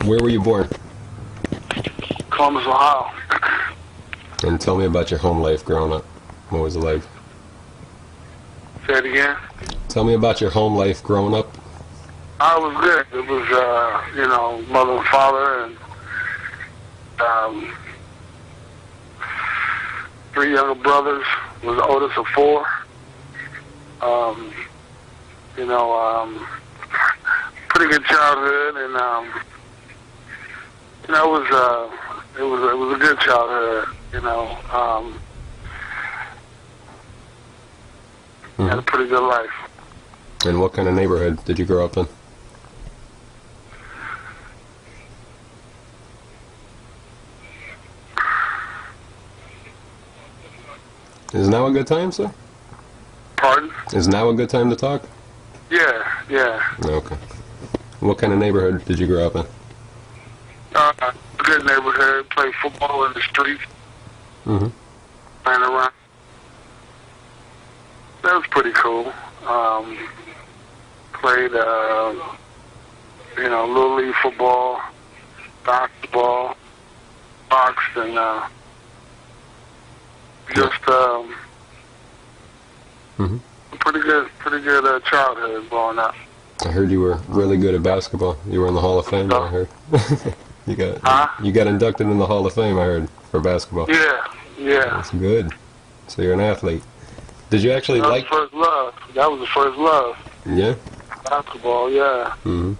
Where were you born? Columbus, Ohio. And tell me about your home life growing up. What was it like? Say it again. Tell me about your home life growing up. I was good. It was, mother and father and 3 younger brothers. Was the oldest of 4. Pretty good childhood, and it was a good childhood. Had a pretty good life. And what kind of neighborhood did you grow up in? Is now a good time, sir? Pardon? Is now a good time to talk? Yeah. Okay. What kind of neighborhood did you grow up in? Good neighborhood. Played football in the streets. Mm-hmm. Ran around. That was pretty cool. Played, Little League football, basketball, boxed, and pretty good childhood growing up. I heard you were really good at basketball. You were in the Hall of Fame, I heard. You got inducted in the Hall of Fame, I heard, for basketball. Yeah. That's good. So you're an athlete. Did you actually That was the first love. Yeah? Basketball, yeah. Mm-hmm.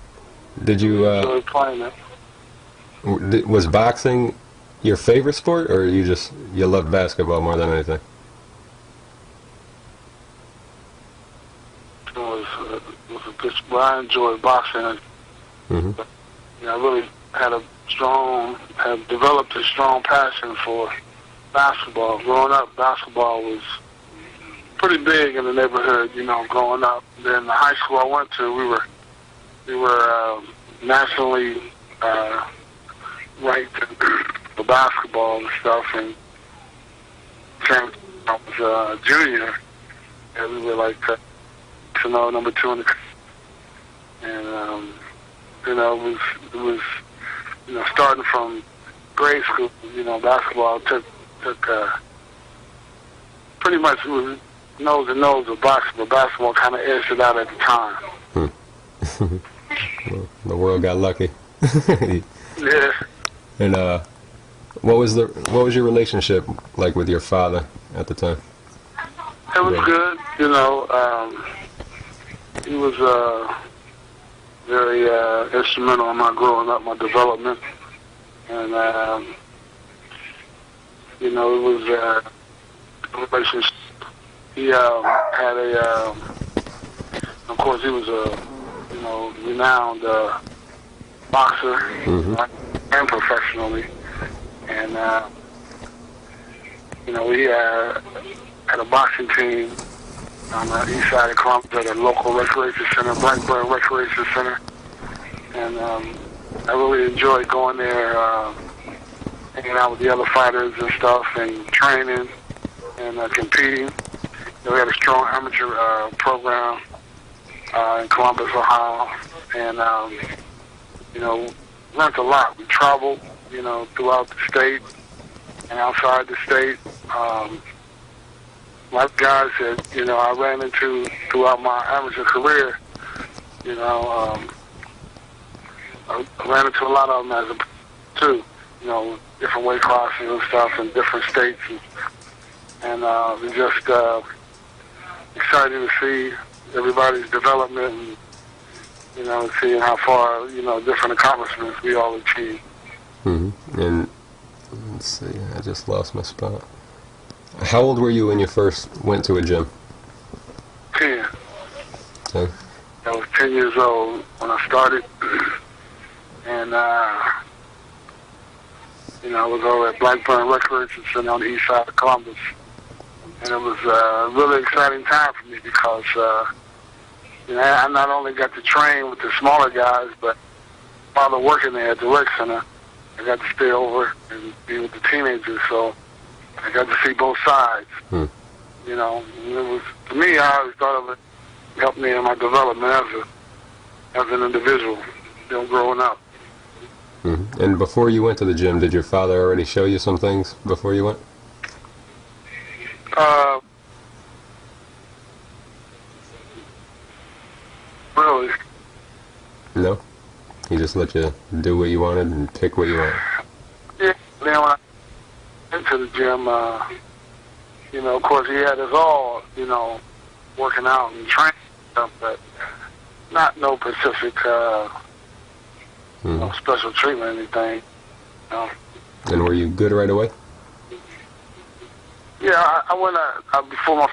Did you, enjoyed playing it. Was boxing your favorite sport, or you loved basketball more than anything? It was a good sport. I enjoyed boxing. Mm-hmm. I really had developed a strong passion for basketball. Growing up, basketball was pretty big in the neighborhood, growing up. Then the high school I went to, we were nationally ranked for basketball and stuff. And I was a junior, and we were like number 2 in the country. And it was starting from grade school. Basketball took pretty much it was nose to nose with boxing, but basketball kind of edged it out at the time. Well, the world got lucky. Yeah. And what was your relationship like with your father at the time? It was good. He was very instrumental in my growing up, my development, and it was a relationship. He had of course, he was a renowned boxer, mm-hmm. and professionally, and we had a boxing team on the east side of Columbus at a local recreation center, Blackburn Recreation Center, and I really enjoyed going there, hanging out with the other fighters and stuff, and training and competing. We had a strong amateur program in Columbus, Ohio, and learned a lot. We traveled, throughout the state and outside the state. A lot of guys that I ran into throughout my amateur career, I ran into a lot of them too, different weight classes and stuff in different states, and it's just exciting to see everybody's development and seeing how far different accomplishments we all achieve. Mm-hmm. And let's see, I just lost my spot. How old were you when you first went to a gym? 10. 10. I was 10 years old when I started, and I was over at Blackburn Recreation Center on the east side of Columbus, and it was a really exciting time for me because I not only got to train with the smaller guys, but while working there at the rec center, I got to stay over and be with the teenagers, so I got to see both sides. Hmm. It was, to me, I always thought of it helped me in my development as an individual, growing up. And before you went to the gym, did your father already show you some things before you went? Really? No? He just let you do what you wanted and pick what you wanted? Yeah. Then when I went to the gym, you know, of course he had us all, you know, working out and training and stuff, but not no specific, no special treatment or anything. You know. And were you good right away? Yeah, I went before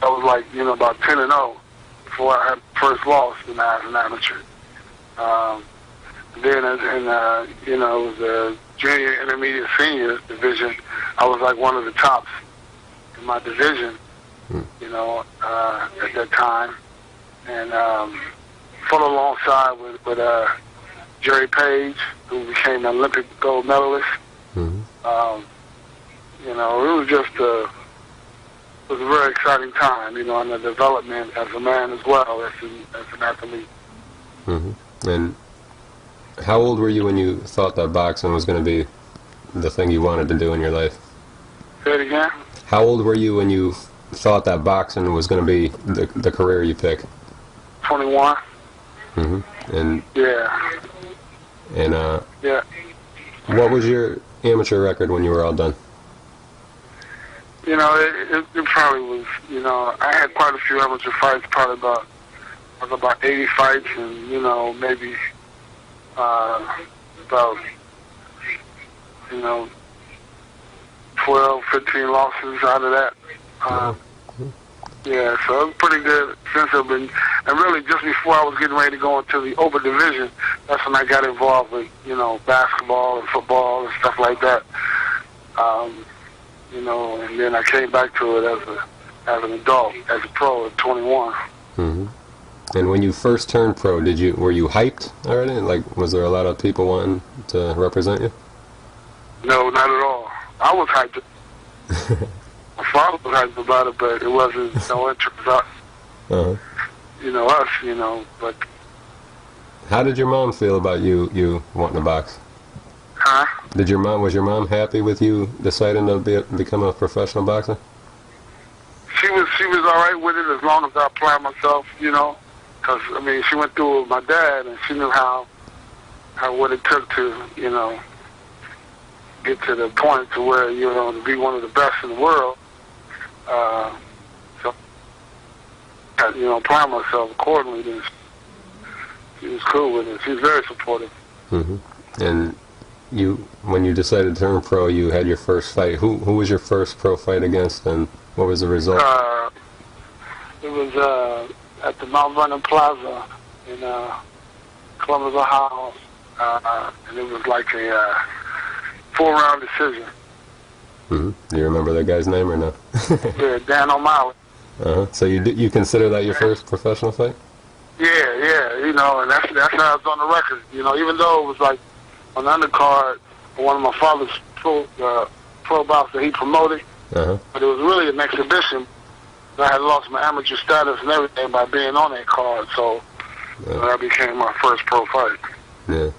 I was like, you know, about 10-0 before I had first loss as an amateur. Then you know, it was the junior, intermediate, senior division. I was like one of the tops in my division, you know, at that time. And fought alongside with Jerry Page, who became an Olympic gold medalist. You know, it was just it was a very exciting time, you know, in the development as a man as well as an athlete. And how old were you when you thought that boxing was going to be the thing you wanted to do in your life? Say it again? How old were you when you thought that boxing was going to be the career you pick? 21. And yeah. And yeah. What was your amateur record when you were all done? You know, it probably was, you know, I had quite a few amateur fights, probably about 80 fights, and, you know, maybe about, you know, 12, 15 losses out of that. Yeah, so it was pretty good since I've been, and really just before I was getting ready to go into the open division, that's when I got involved with, you know, basketball and football and stuff like that. You know, and then I came back to it as an adult, as a pro at 21. And when you first turned pro, were you hyped already? Like, was there a lot of people wanting to represent you? No, not at all. I was hyped. My father was hyped about it, but it wasn't no interest us. You know, us, you know, but... How did your mom feel about you wanting to box? Huh? Was your mom happy with you deciding to become a professional boxer? She was all right with it as long as I applied myself, you know. Because, I mean, she went through it with my dad, and she knew what it took to, you know, get to the point to where, you know, to be one of the best in the world. So, you know, apply myself accordingly. Then she was cool with it. She was very supportive. And when you decided to turn pro, you had your first fight. Who was your first pro fight against, and what was the result? It was at the Mount Vernon Plaza in Columbus, Ohio, and it was like a 4-round decision. Do you remember that guy's name or no? Yeah, Dan O'Malley. So you consider that your first professional fight? Yeah, you know, and that's how it's on the record. You know, even though it was like on the undercard, one of my father's pro bouts that he promoted, but it was really an exhibition. I had lost my amateur status and everything by being on that card, so that became my first pro fight. Yeah.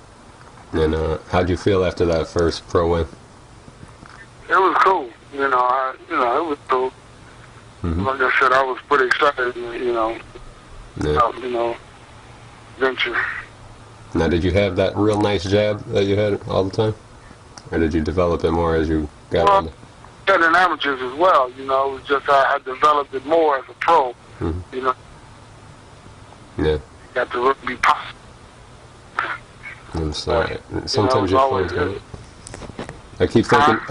And how'd you feel after that first pro win? It was cool. You know, it was cool. Like I said, I was pretty excited. You know, about, you know, venture. Now, did you have that real nice jab that you had all the time, or did you develop it more as you got older? Well, in amateurs as well. You know, it was just I developed it more as a pro. You know. Yeah. Got to really be positive. I'm sorry. Sometimes your phone kind of...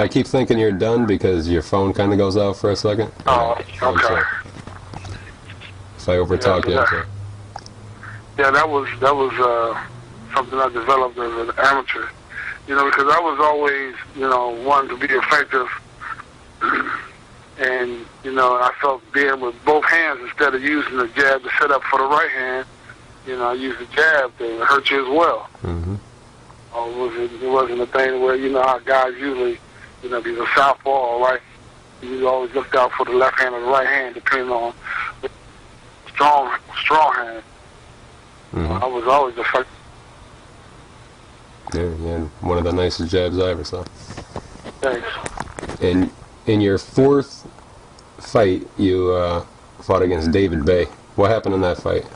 I keep thinking you're done because your phone kind of goes out for a second. Oh, okay. If I overtalk you, I'm sorry. Yeah, that was something I developed as an amateur. You know, because I was always, you know, wanting to be effective, and you know, I felt being with both hands instead of using the jab to set up for the right hand. You know, I used the jab to hurt you as well. It wasn't a thing where, you know, how guys usually, you know, be a southpaw or right. You always looked out for the left hand or the right hand, depending on the strong hand. I was always effective. Yeah, you had one of the nicest jabs I ever saw. Thanks. And in your fourth fight, you fought against David Bay. What happened in that fight?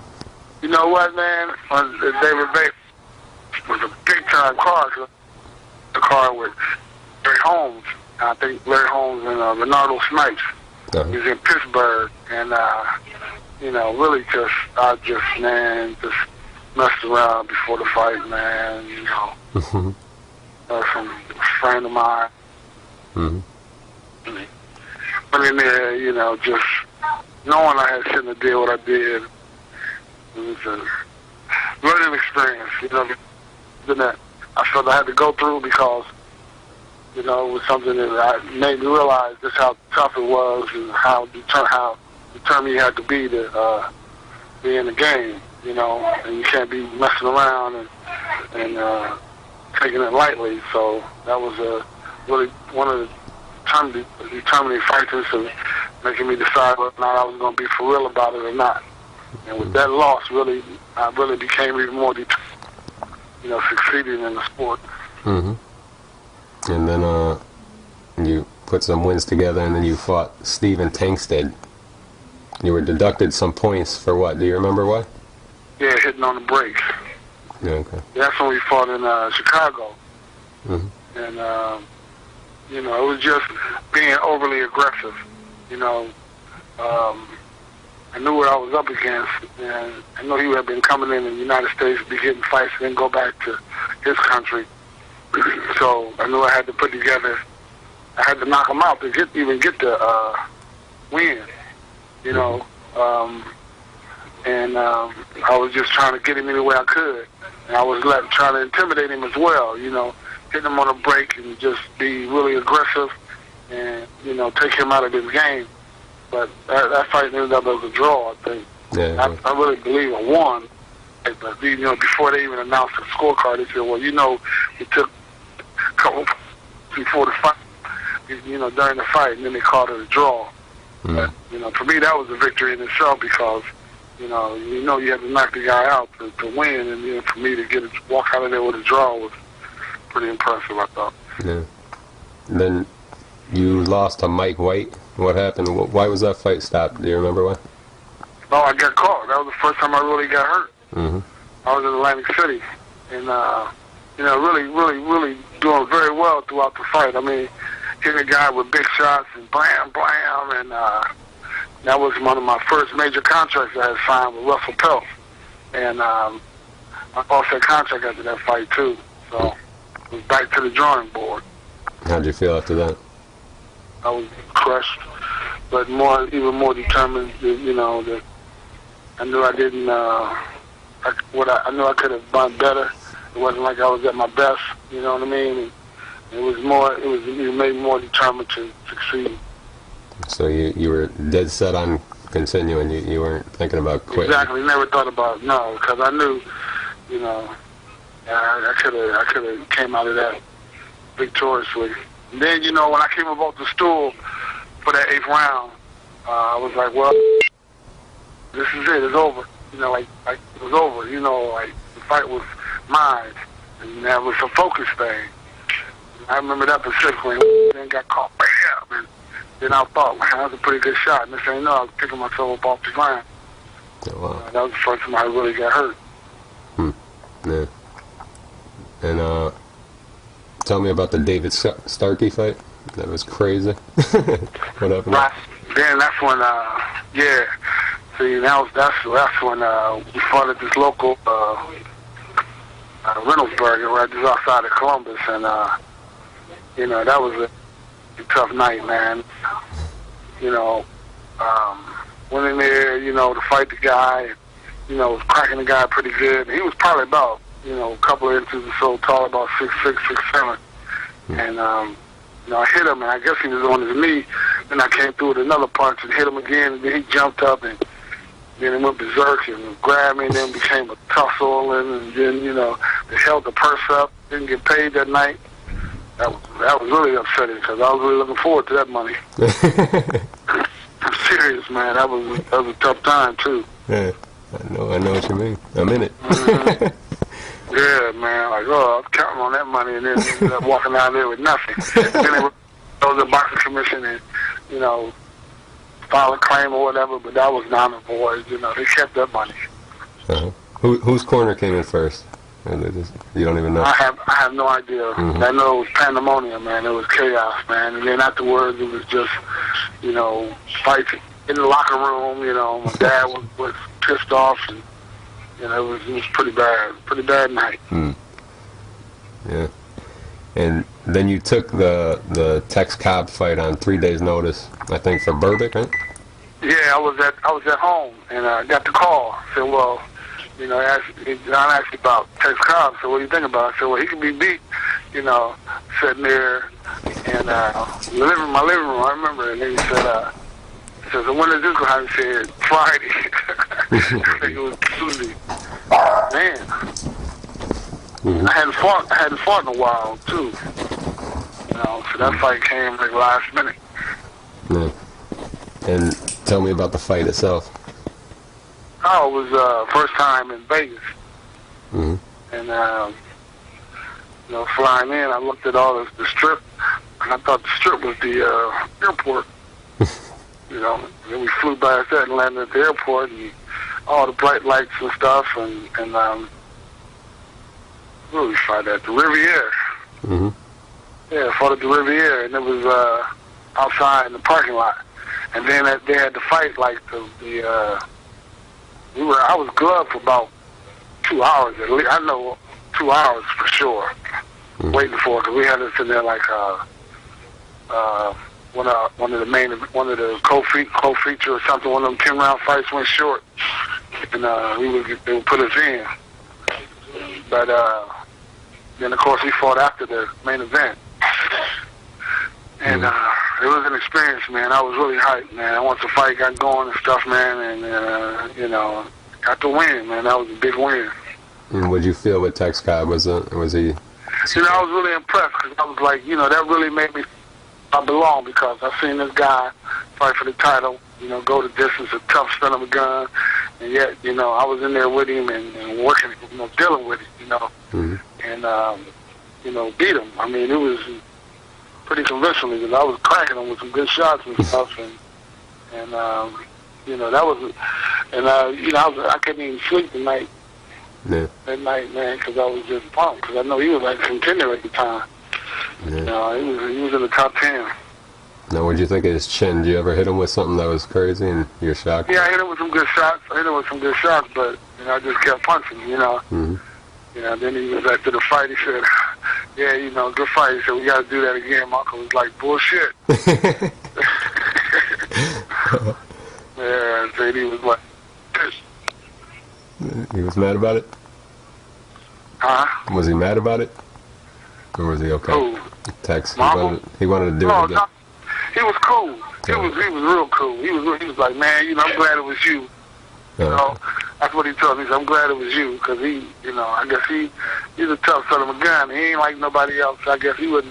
You know what, man? David Bay was a big-time card. The card with Larry Holmes. I think Larry Holmes and Renardo Snipes. Uh-huh. He was in Pittsburgh, and really just messed around before the fight, man. Some friend of mine. Mm-hmm. Went in there, just knowing I had something to do what I did. It was a learning experience, that I felt I had to go through because, it was something that made me realize just how tough it was and how determined you had to be to be in the game, and you can't be messing around and taking it lightly. So that was really one of the determining factors of making me decide whether or not I was going to be for real about it or not. And with that loss, I really became even more determined, succeeding in the sport. Mm-hmm. And then you put some wins together, and then you fought Steven Tankstead. You were deducted some points for what? Do you remember what? Yeah, hitting on the brakes. Yeah, okay. That's when we fought in Chicago. Mm-hmm. And, it was just being overly aggressive. I knew what I was up against, and I know he had been coming in the United States to be getting fights and then go back to his country. So I knew I had to put together, I had to knock him out to even get the win, and I was just trying to get him any way I could. And I was trying to intimidate him as well, hitting him on a break and just be really aggressive and, take him out of his game. But that fight ended up as a draw, I think. Yeah. I really believe I won. But, before they even announced the scorecard, they said, well, we took a couple before the fight, during the fight, and then they called it a draw. Mm. But, for me, that was a victory in itself because, you had to knock the guy out to win, and for me to walk out of there with a draw was pretty impressive, I thought. Yeah. And then you lost to Mike White. What happened? Why was that fight stopped? Do you remember why? Oh, I got caught. That was the first time I really got hurt. Mm-hmm. I was in Atlantic City, and really doing very well throughout the fight. I mean, hitting a guy with big shots and blam, blam, and that was one of my first major contracts I had signed with Russell Peltz. And I lost that contract after that fight, too. So it was back to the drawing board. How'd you feel after that? I was crushed, but even more determined, that I knew I didn't, I knew I could have done better. It wasn't like I was at my best, you know what I mean? And it made me more determined to succeed. So you were dead set on continuing. You weren't thinking about quitting. Exactly. Never thought about no, because I knew, I could have came out of that victoriously. And then, when I came up off the stool for that 8th round, I was like, well, this is it. It's over. It was over. The fight was mine, and that was a focus thing. I remember that specifically. Then got caught, bam, and then I thought, man, that was a pretty good shot. And this ain't I was picking myself up off the ground. Oh, wow. That was the first time I really got hurt. Yeah. And tell me about the David Starkey fight. That was crazy. What happened? Right. Then that's when, yeah. See, that's when we fought at this local Reynoldsburg, right just outside of Columbus, and that was a tough night, man. Went in there, to fight the guy, and, was cracking the guy pretty good. He was probably about, a couple of inches or so tall, about 6'6", 6'7", and I hit him, and I guess he was on his knee. Then I came through with another punch and hit him again, and then he jumped up and then he went berserk and grabbed me, and then became a tussle, and then, they held the purse up, didn't get paid that night. That was really upsetting because I was really looking forward to that money. I'm serious, man. That was a tough time, too. Yeah, I know what you mean. I'm in it. Yeah, man. Like, oh, I'm counting on that money, and then ended up walking out there with nothing. Then they were the boxing commission and, you know, file a claim or whatever, but that was non-void. You know, they kept that money. Uh-huh. Whose corner came in first? You don't even know? I have no idea. I know it was pandemonium, man. It was chaos, man. And then afterwards, it was just, you know, fights in the locker room. You know, my dad was pissed off, and you know, it was pretty bad night. Yeah. And then you took the Tex Cobb fight on 3 days' notice, I think, for Burbick, right? Yeah, I was at home, and I got the call. Said, well, you know, John asked me about Tex Cobb. So what do you think about it? I said, well, he can be beat, you know, sitting there in my living room. I remember, and then he said, so when is this going to happen? He said, Friday. I think it was Tuesday. Man. I hadn't fought in a while, too. You know, so that fight came like last minute. Yeah. And tell me about the fight itself. Oh, it was first time in Vegas. And, you know, flying in, I looked at all the strip, and I thought the strip was the airport. You know, then we flew past that and landed at the airport, and all the bright lights and stuff, and where we fight at? The Riviera. Yeah, I fought at the Riviera, and it was outside in the parking lot. And then they had to fight like I was gloved for about 2 hours at least. I know 2 hours for sure, waiting for it, because we had to sit there like one of the co-feature or something. One of them 10-round fights went short, and they would put us in. But then of course we fought after the main event, and it was an experience, man. I was really hyped, man. Once the fight got going and stuff, man, and you know, got the win, man. That was a big win. And what'd you feel with Tex Cobb? Was he? You know, I was really impressed, because I was like, you know, that really made me I belong, because I seen this guy fight for the title, you know, go the distance, a tough son of a gun, and yet, you know, I was in there with him and working, you know, dealing with it, you know, and, you know, beat him. I mean, it was pretty convincingly, because I was cracking him with some good shots and stuff, and you know, that was, and, you know, I couldn't even sleep that night, man, because I was just pumped, because I know he was like a contender at the time. Yeah. You know, he was in the top 10. Now, what'd you think of his chin? Did you ever hit him with something that was crazy and you're shocked? Yeah, I hit him with some good shots. But, you know, I just kept punching, you know. You know, then he was after the fight, he said, yeah, you know, good fight. He said, we got to do that again. My uncle was like, bullshit. Yeah, and said he was like, pissed. He was mad about it? Huh? Was he mad about it? Or was he okay? Who? Tex. He wanted to do it again. No, he was cool. He was real cool. He was like, man, you know, I'm glad it was you. You know, that's what he told me. He said, I'm glad it was you, because he, you know, I guess he's a tough son of a gun. He ain't like nobody else. I guess he could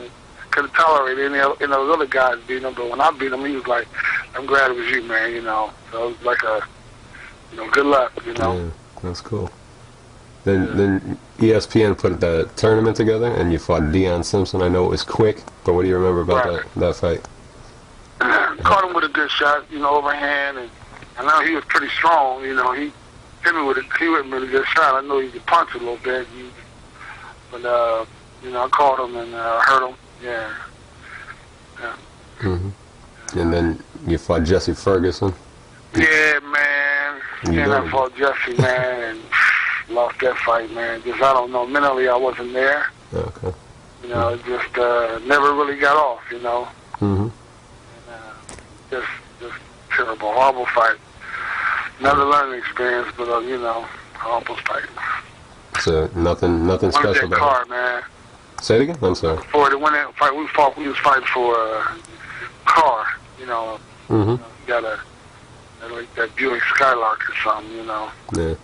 have tolerated any of those other guys beating him. But when I beat him, he was like, I'm glad it was you, man. You know, so it was like you know, good luck. You know. Yeah, that's cool. Then ESPN put the tournament together, and you fought Deion Simpson. I know it was quick, but what do you remember about that fight? Caught him with a good shot, you know, overhand, and I know he was pretty strong. You know, he hit me with a good shot. I know he could punch a little bit, but you know, I caught him and hurt him. Yeah. And then you fought Jesse Ferguson. Yeah, man. And I fought Jesse, man, and lost that fight, man. Just, I don't know, mentally I wasn't there. Okay. You know, it just never really got off, you know. And, just terrible, horrible fight. Another learning experience, but, you know, horrible fight. So nothing special about car, man. Say it again? I'm sorry. Before the winning fight, we was fighting for a car, you know. You know, you got like that Buick Skylark or something, you know. Yeah.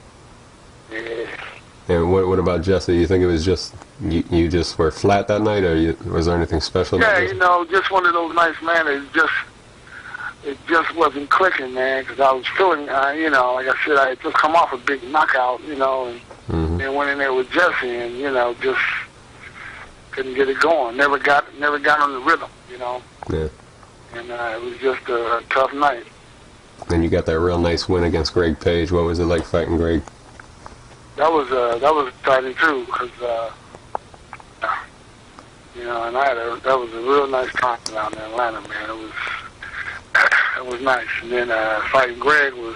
Yeah. And what about Jesse? You think it was just you just were flat that night, or was there anything special? Yeah, you know, just one of those nights, man. It just wasn't clicking, man, because I was feeling, you know, like I said, I had just come off a big knockout, you know, and then went in there with Jesse and, just couldn't get it going. Never got on the rhythm, Yeah. And it was just a tough night. And you got that real nice win against Greg Page. What was it like fighting Greg? That was exciting too, because and that was a real nice time down in Atlanta, man. It was nice. And then fighting Greg was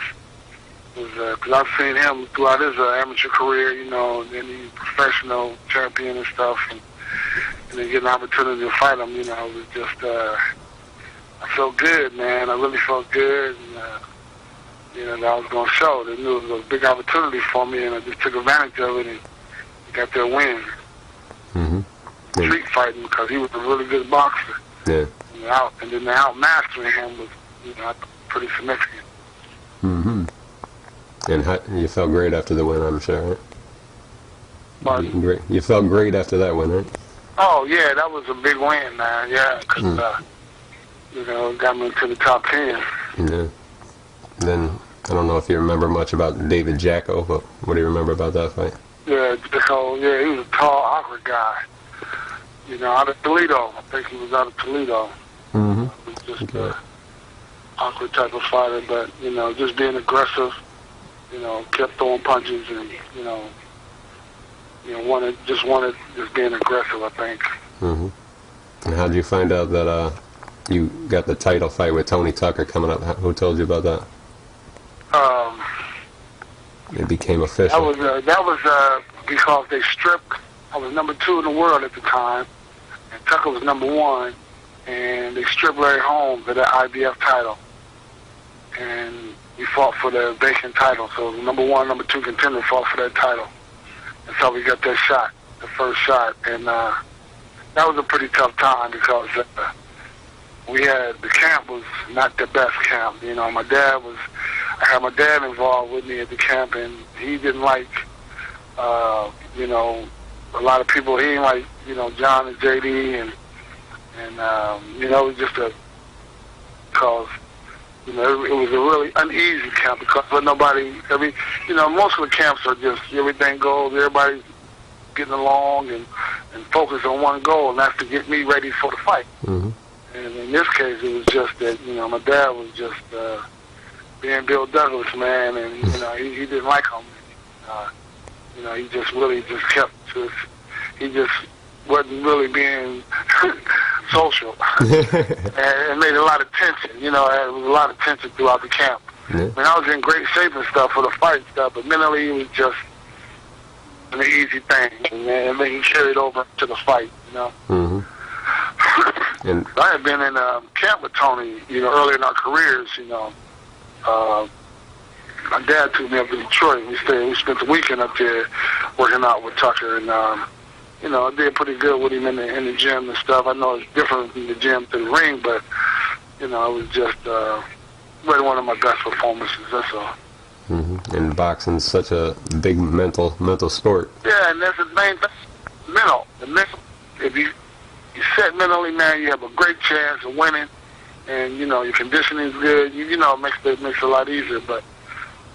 because I've seen him throughout his amateur career, then he's professional champion and stuff, and then get an opportunity to fight him, it was just I felt good, man. I really felt good, and that I was going to show. They knew it was a big opportunity for me, and I just took advantage of it and got their win. Mm-hmm. Street fighting, because he was a really good boxer. Yeah. And then the outmastering him was, pretty significant. Mm-hmm. And you felt great after the win, I'm sure, right? Great. You felt great after that win, right? Oh, yeah, that was a big win, man. Yeah, because, it got me into the top 10. Yeah. Then, I don't know if you remember much about David Jacko, but what do you remember about that fight? Yeah, Jacko, he was a tall, awkward guy. Out of Toledo. I think he was out of Toledo. Mm-hmm. He was just an awkward type of fighter, but, just being aggressive, kept throwing punches and, wanted just being aggressive, I think. Mm-hmm. And how did you find out that you got the title fight with Tony Tucker coming up? Who told you about that? It became official. That was because they stripped. I was number 2 in the world at the time, and Tucker was number 1, and they stripped Larry Holmes of that IBF title, and we fought for the vacant title. So the number 1, number 2 contender fought for that title. That's how we got that shot, the first shot. And that was a pretty tough time because the camp was not the best camp. I had my dad involved with me at the camp, and he didn't like, a lot of people. He didn't like, John and JD, and it was just because it was a really uneasy camp because most of the camps are just everything goes, everybody's getting along and focused on one goal, and that's to get me ready for the fight. Mm-hmm. And in this case, it was just that, my dad was just being Bill Douglas, man, and, he didn't like him. He just really just kept he just wasn't really being social. And it made a lot of tension, there was a lot of tension throughout the camp. Yeah. I mean, I was in great shape and stuff for the fight and stuff, but mentally it was just an easy thing, and then he carried over to the fight, Mm-hmm. And I had been in camp with Tony, early in our careers, my dad took me up to Detroit. We spent the weekend up there working out with Tucker, and I did pretty good with him in the gym and stuff. I know it's different from the gym to the ring, but it was just really one of my best performances. That's all. Mm-hmm. And boxing's such a big mental sport. Yeah, and that's the main thing. Mental. The mental. If you set mentally, man, you have a great chance of winning, and your conditioning is good. It makes it a lot easier, but.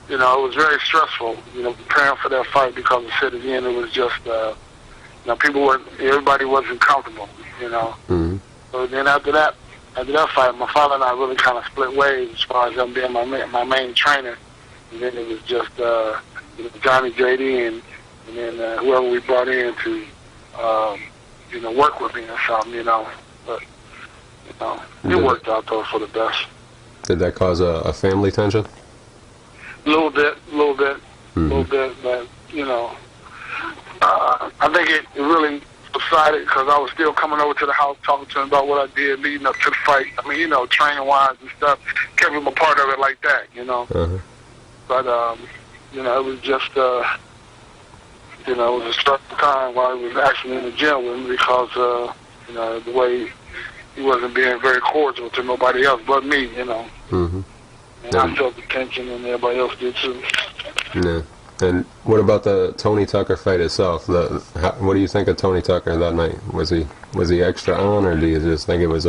It was very stressful, preparing for that fight because I said again, it was just, everybody wasn't comfortable, Mm-hmm. So then after that fight, my father and I really kind of split ways as far as him being my main trainer. And then it was just, Johnny, JD, and then whoever we brought in to, work with me or something, But, it worked out though for the best. Did that cause a family tension? A little bit, but, I think it really subsided because I was still coming over to the house talking to him about what I did leading up to the fight. I mean, training-wise and stuff, kept him a part of it like that, Uh-huh. But, it was just, it was a stressful time while he was actually in the gym with me because, the way he wasn't being very cordial to nobody else but me, Mm-hmm. And I felt the tension, and everybody else did too. Yeah. And what about the Tony Tucker fight itself? What do you think of Tony Tucker that night? Was he extra on, or do you just think it was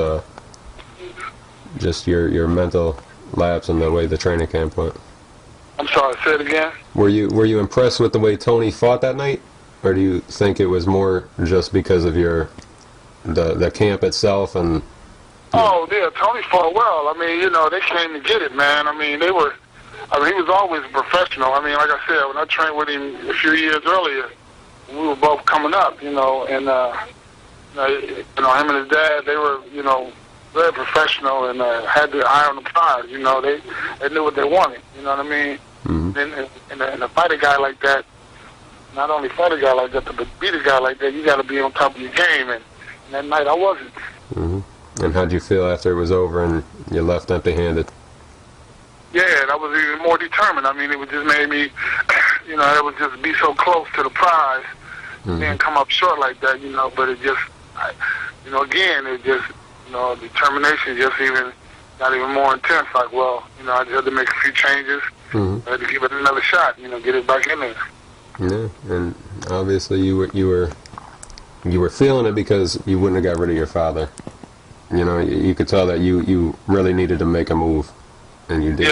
just your mental lapse and the way the training camp went? I'm sorry, say it again? Were you impressed with the way Tony fought that night? Or do you think it was more just because of the camp itself and... Oh, yeah, Tony fought well. I mean, you know, they came to get it, man. I mean, he was always a professional. I mean, like I said, when I trained with him a few years earlier, we were both coming up, you know, and, him and his dad, they were, you know, very professional and had their eye on the prize, you know. They knew what they wanted, you know what I mean? Mm-hmm. And to fight a guy like that, not only fight a guy like that, but beat a guy like that, you got to be on top of your game. And that night I wasn't. Mm-hmm. And how'd you feel after it was over and you left empty-handed? Yeah, and I was even more determined. I mean, it would just made me, you know, it would just be so close to the prize, and come up short like that, you know. But it just, you know, again, it just, you know, determination just even got even more intense. Like, well, you know, I just had to make a few changes. I had to give it another shot, you know, get it back in there. Yeah, and obviously you were feeling it because you wouldn't have got rid of your father. You know, you could tell that you really needed to make a move, and you did.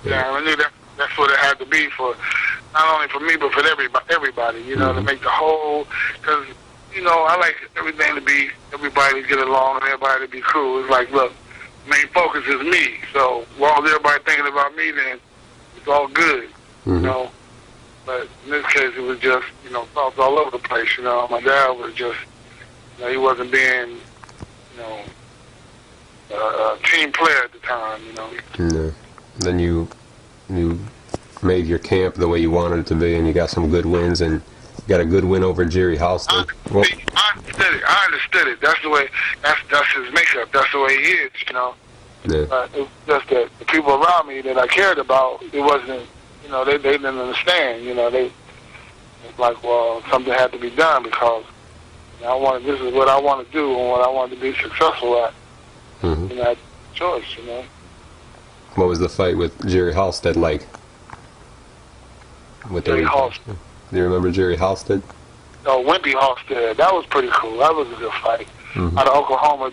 Yeah, I knew that's what it had to be for, not only for me, but for everybody, you know, to make the whole, because, you know, I like everything to be, everybody to get along and everybody to be cool. It's like, look, main focus is me, so while everybody thinking about me, then it's all good, you know. But in this case, it was just, you know, thoughts all over the place, you know. My dad was just, you know, he wasn't being, you know, a team player at the time, you know. Yeah. Then you made your camp the way you wanted it to be, and you got some good wins, and you got a good win over Jerry Halstead. I understood it. That's the way, that's his makeup. That's the way he is, you know. Yeah. It was just that the people around me that I cared about, it wasn't, you know, they didn't understand, you know. It's like, well, something had to be done because, you know, this is what I want to do and what I want to be successful at. You know, I had a choice, you know. What was the fight with Jerry Halstead like? Jerry Halstead. Do you remember Jerry Halstead? No, Wimpy Halstead. That was pretty cool. That was a good fight. Out of Oklahoma,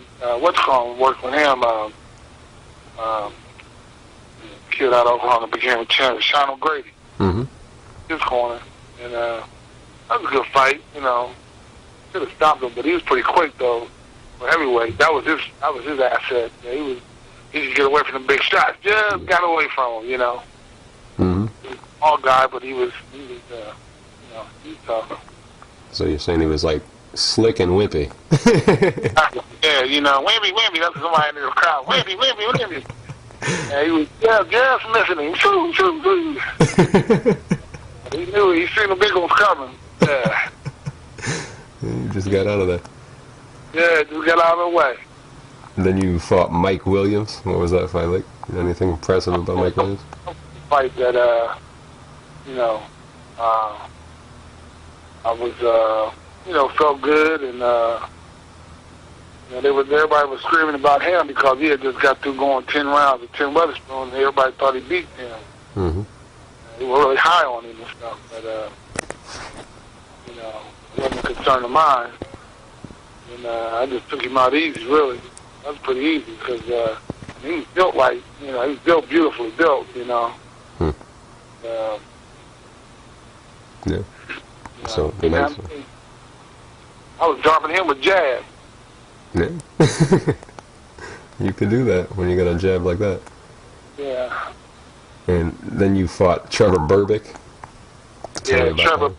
worked with him. Kid out of Oklahoma became a champion, Sean O'Grady. His corner. And that was a good fight, you know. Could have stopped him, but he was pretty quick though. For heavyweight, that was his asset. Yeah, he could get away from the big shots. Just got away from him, you know. He was a small guy, but he was you know, he's tough. So you're saying he was like slick and wimpy? Yeah, you know, wimpy. That's somebody in the crowd. Wimpy. Yeah, he was just missing him. Shoot. He knew he seen the big ones coming. Yeah. You just got out of there. Yeah, just got out of the way. And then you fought Mike Williams. What was that fight like? Anything impressive about Mike Williams? Fight that, you know, I was, you know, felt good, and you know, everybody was screaming about him because he had just got through going 10 rounds with Tim Weatherspoon, and everybody thought he beat him. They were really high on him and stuff, but you know, it wasn't a concern of mine. And I just took him out easy, really. That was pretty easy because he was built like, you know, he was built beautifully built, you know. Yeah. So nice. I was dropping him with jab. Yeah. You can do that when you got a jab like that. Yeah. And then you fought Trevor Berbick. Yeah, Trevor.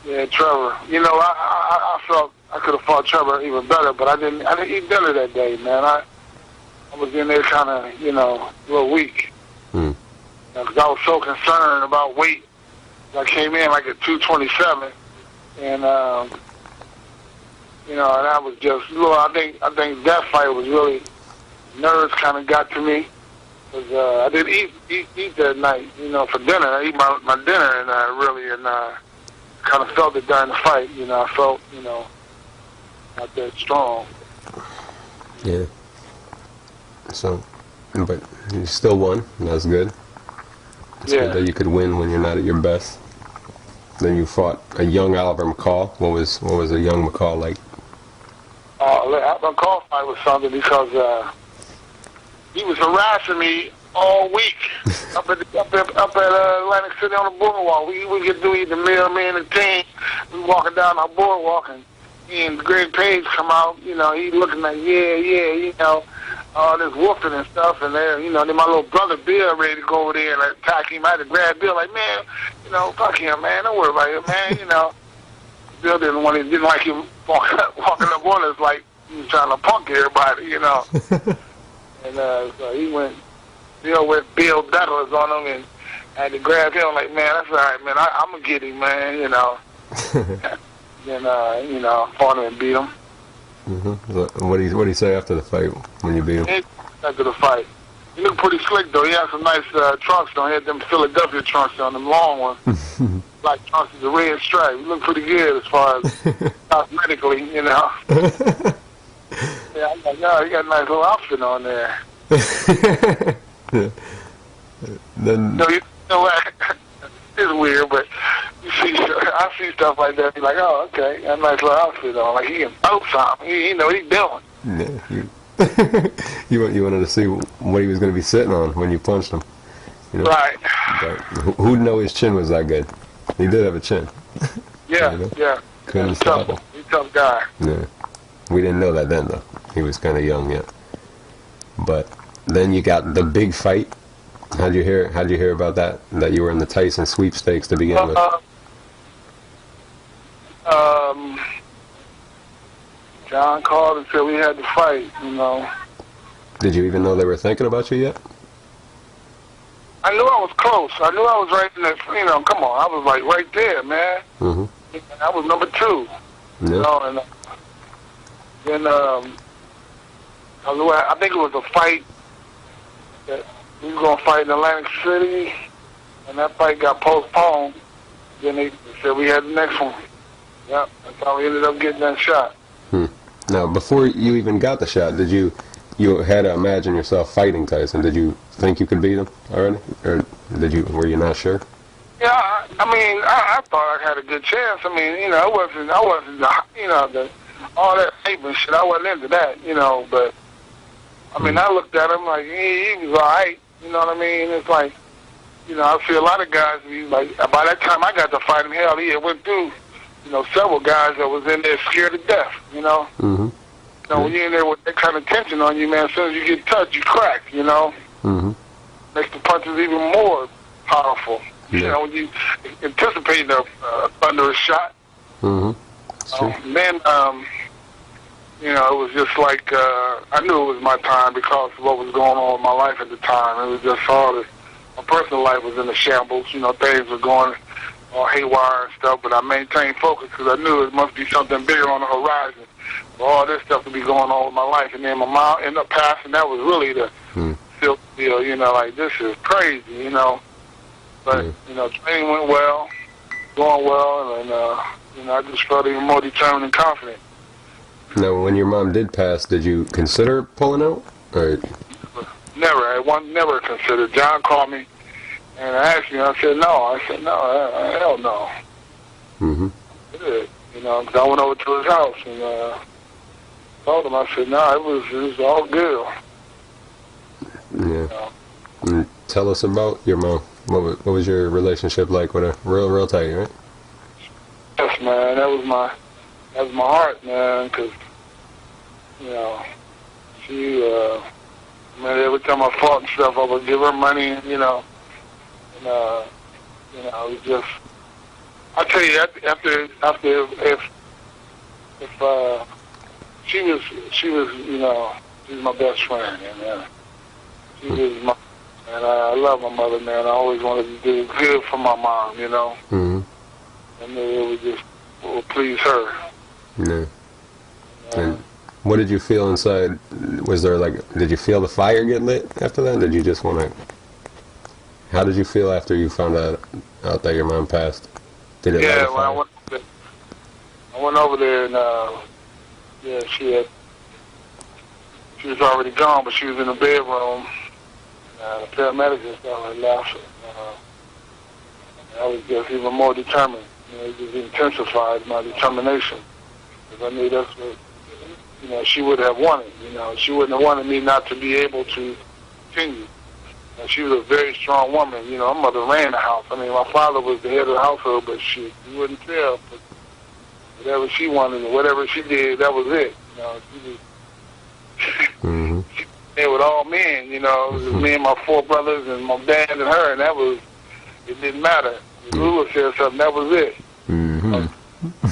Yeah, Trevor. You know, I felt I could have fought Trevor even better, but I didn't eat better that day, man. I was in there kind of, you know, a little weak. Because I was so concerned about weight. I came in like at 227, and you know, and I was just, you know, I think that fight was really, nerves kind of got to me. Cause I didn't eat that night, you know, for dinner. I eat my dinner, and kind of felt it during the fight. You know, I felt, you know, not that strong. Yeah. So, but you still won. And that's good. It's good that you could win when you're not at your best. Then you fought a young Oliver McCall. What was a young McCall like? McCall fight was something because he was harassing me all week up at Atlantic City on the boardwalk. We get to eat the meal, me and the team. We walking down our boardwalk, and Greg Page come out. You know, he looking like, you know, all this woofing and stuff. And then, you know, then my little brother Bill ready to go over there and attack him. I had to grab Bill like, man, you know, fuck him, man. Don't worry about him, man. You know, Bill didn't like him walking up on us like he was trying to punk everybody, you know. And so he went. Bill with Bill Douglas on him, and I had to grab him like, man, that's all right, man. I'm gonna get him, man. You know. Then you know, fought him and beat him. Mm-hmm. What did he say after the fight when you beat him? After the fight, he looked pretty slick though. He had some nice trunks on. He had them Philadelphia trunks on, them long ones, like trunks with the red stripe. He looked pretty good as far as cosmetically, you know. Yeah, I'm like, no, he got a nice little outfit on there. Then no, you know what? It's weird, but you see, I see stuff like that. Be like, oh, okay, got a nice little outfit on. Like he can throw something. He know what he's doing. Yeah, you wanted to see what he was going to be sitting on when you punched him. You know? Right. But who'd know his chin was that good? He did have a chin. Yeah, you know? yeah. Couldn't stop him. He's a tough guy. Yeah. We didn't know that then, though. He was kind of young yet. But then you got the big fight. How'd you hear about that? That you were in the Tyson sweepstakes to begin with? John called and said we had to fight, you know. Did you even know they were thinking about you yet? I knew I was close. I knew I was right in the, you know, come on. I was like right there, man. Mm-hmm. And I was number 2. Yeah. You know, and then I think it was a fight that we were going to fight in Atlantic City, and that fight got postponed. Then they said we had the next one. Yep, that's how we ended up getting that shot. Now, before you even got the shot, did you had to imagine yourself fighting Tyson? Did you think you could beat him already, or were you not sure? Yeah, I mean, I thought I had a good chance. I mean, you know, I wasn't, you know, all that hype and shit. I wasn't into that, you know. But I mean, I looked at him like he was all right. You know what I mean? It's like, you know, I see a lot of guys. Like by that time I got to fight him, hell, he had went through, you know, several guys that was in there scared to death. You know. Mm-hmm. You know, when you're in there with that kind of tension on you, man, as soon as you get touched, you crack. You know. Mm-hmm. Makes the punches even more powerful. Yeah. You know, when you anticipate a thunderous shot. Mm-hmm. Then, you know, it was just like, I knew it was my time because of what was going on in my life at the time. It was just hard. My personal life was in a shambles. You know, things were going all haywire and stuff, but I maintained focus because I knew it must be something bigger on the horizon for all this stuff to be going on with my life. And then my mom ended up passing. That was really the silk deal, you know, like, this is crazy, you know. But, you know, training went well, going well, and, you know, I just felt even more determined and confident. Now, when your mom did pass, did you consider pulling out? Or? Never. Never considered. John called me and asked me. I said no. Hell no. Mm-hmm. You know, because I went over to his house and told him. I said no. It was all good. Yeah. You know? And tell us about your mom. What was your relationship like with her? Real tight, right? Yes, man. That was my heart, man, because, you know, she, man, every time I fought and stuff, I would give her money, and, you know, you know, it was just, I tell you, after if she was, you know, she was my best friend, and she was my, and I love my mother, man. I always wanted to do good for my mom, you know, and it would just please her. Yeah. And what did you feel inside? Was there did you feel the fire get lit after that? Did you just want to? How did you feel after you found out that your mom passed? Did it? Yeah, when I went over there and yeah, she was already gone, but she was in the bedroom. The paramedics and stuff had left. I was just even more determined. You know, it just intensified my determination. Because I knew that's what, you know, she would have wanted. You know, she wouldn't have wanted me not to be able to continue. And she was a very strong woman. You know, her mother ran the house. I mean, my father was the head of the household, but you wouldn't tell. But whatever she wanted and whatever she did, that was it. You know, she was she was there with all men. You know, it was me and my 4 brothers and my dad and her, and that was, it didn't matter. If Lula said something, that was it.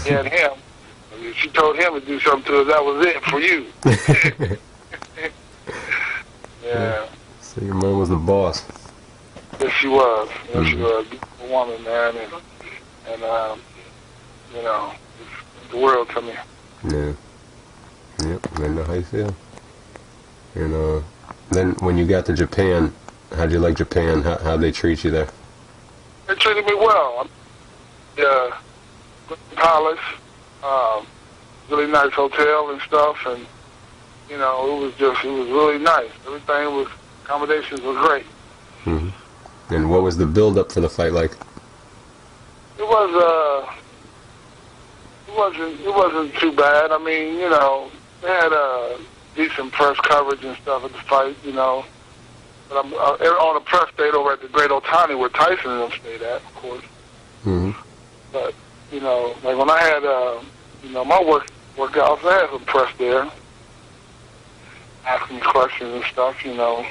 She had him. If she told him to do something to us, that was it for you. Yeah. So your mom was the boss. Yes, she was. Yes, she was. Beautiful woman, man, and you know, it's the world to me. Yeah. Yep. I know how you feel. And then when you got to Japan, how'd you like Japan? How'd they treat you there? They treated me well. Yeah, good palace, really nice hotel and stuff, and you know, it was really nice. Everything accommodations was great. And what was the build-up for the fight like? It wasn't too bad. I mean, you know, they had decent press coverage and stuff at the fight, you know. But I'm on a press stayed over at the Great Otani where Tyson and them stayed at, of course. But you know, like when I had you know, my workouts, I had some press there, asking me questions and stuff, you know.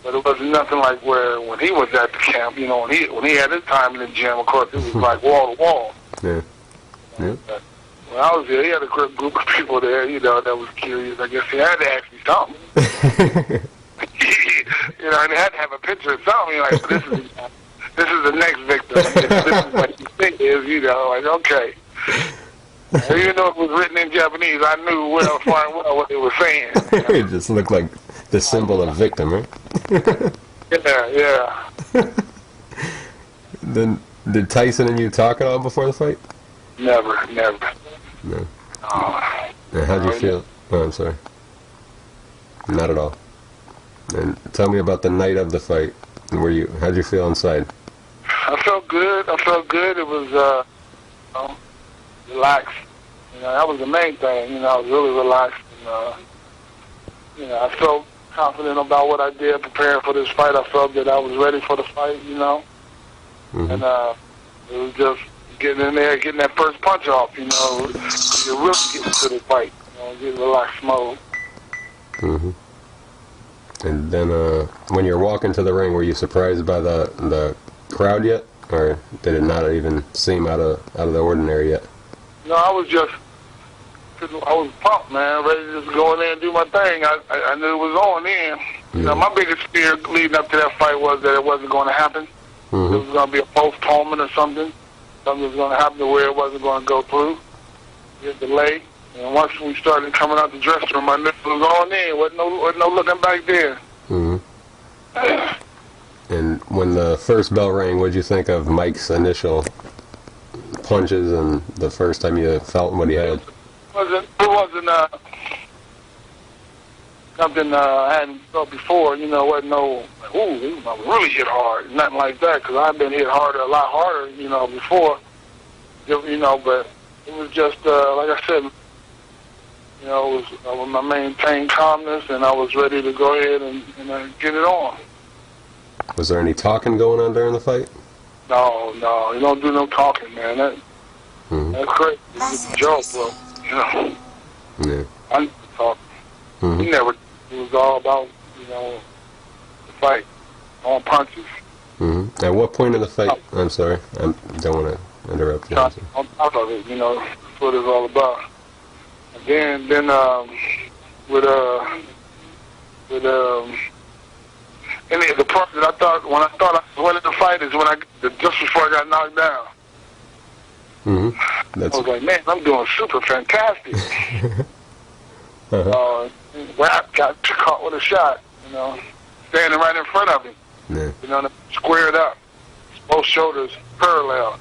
But it wasn't nothing like when he was at the camp, you know, when he had his time in the gym, of course, it was like wall to wall. Yeah. Yeah. But when I was there, he had a group of people there, you know, that was curious. I guess he had to ask me something. You know, and they had to have a picture of something. Like, this is the next victim. This is what you think is, you know, like, okay. Even though it was written in Japanese, I knew fine well what they were saying. It just looked like the symbol of victim, right? Yeah. Then did Tyson and you talk at all before the fight? Never. No. And how'd you feel? Oh, I'm sorry. Not at all. And tell me about the night of the fight. How'd you feel inside? I felt good. It was, you know, relaxed. You know, that was the main thing. You know, I was really relaxed. And, you know, I felt confident about what I did preparing for this fight. I felt that I was ready for the fight, you know. And it was just getting in there, getting that first punch off, you know. You're really getting to the fight, you know, get relaxed mode. And then when you're walking to the ring, were you surprised by the crowd yet? Or did it not even seem out of the ordinary yet? No, I was pumped, man, ready to just go in there and do my thing. I knew it was on then. You know, my biggest fear leading up to that fight was that it wasn't going to happen. It was going to be a postponement or something. Something was going to happen to where it wasn't going to go through. Get delayed. And once we started coming out the dressing room, I knew it was on in. Wasn't no looking back there. And when the first bell rang, what did you think of Mike's initial punches and the first time you felt what he had? It wasn't something I hadn't felt before. You know, wasn't no, ooh, he really hit hard. Nothing like that, because I've been hit a lot harder, you know, before. You know, but it was just, like I said, you know, I maintained calmness, and I was ready to go ahead and get it on. Was there any talking going on during the fight? No, you don't do no talking, man. That's crazy. It's a joke, bro. You know. Yeah. I used to talk. He never. It was all about, you know, the fight, on punches. At what point in the fight? I'm sorry, I don't want to interrupt you. On top of it, you know, that's what it's all about. And then and the part that I thought when I was winning the fight is when just before I got knocked down. I was like, man, I'm doing super fantastic. Rap got caught with a shot, you know, standing right in front of him. You know, squared up, both shoulders parallel,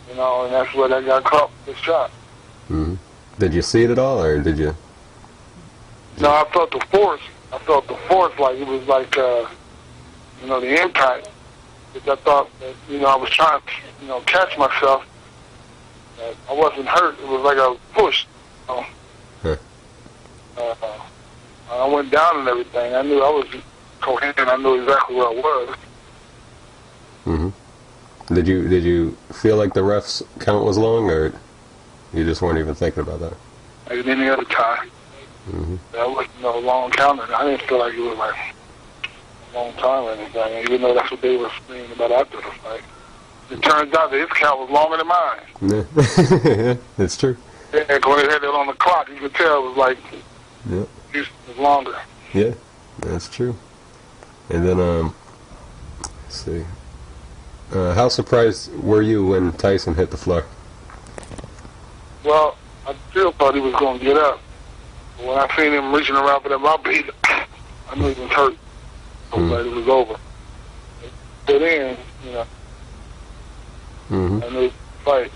you know, and that's where I got caught with the shot. Did you see it at all, or did you? No, I felt the force. Like it was like, you know, the impact. Because I thought that, you know, I was trying to, you know, catch myself. I wasn't hurt. It was like I was pushed. You know? I went down and everything. I knew I was coherent. I knew exactly where I was. Mm-hmm. Did you feel like the ref's count was long, or you just weren't even thinking about that? Like any other time. Mm-hmm. That wasn't no long count. I didn't feel like it was like a long time or anything, even though that's what they were screaming about after the fight. It turns out that his count was longer than mine. Yeah, that's true. Yeah, when they had it on the clock, you could tell it was like, Yeah. it was longer. Yeah, that's true. And then, let's see. How surprised were you when Tyson hit the floor? Well, I still thought he was going to get up. But when I seen him reaching around for that mouthpiece, I knew he was hurt. I was like, it was over. But then, you know, I knew he was fight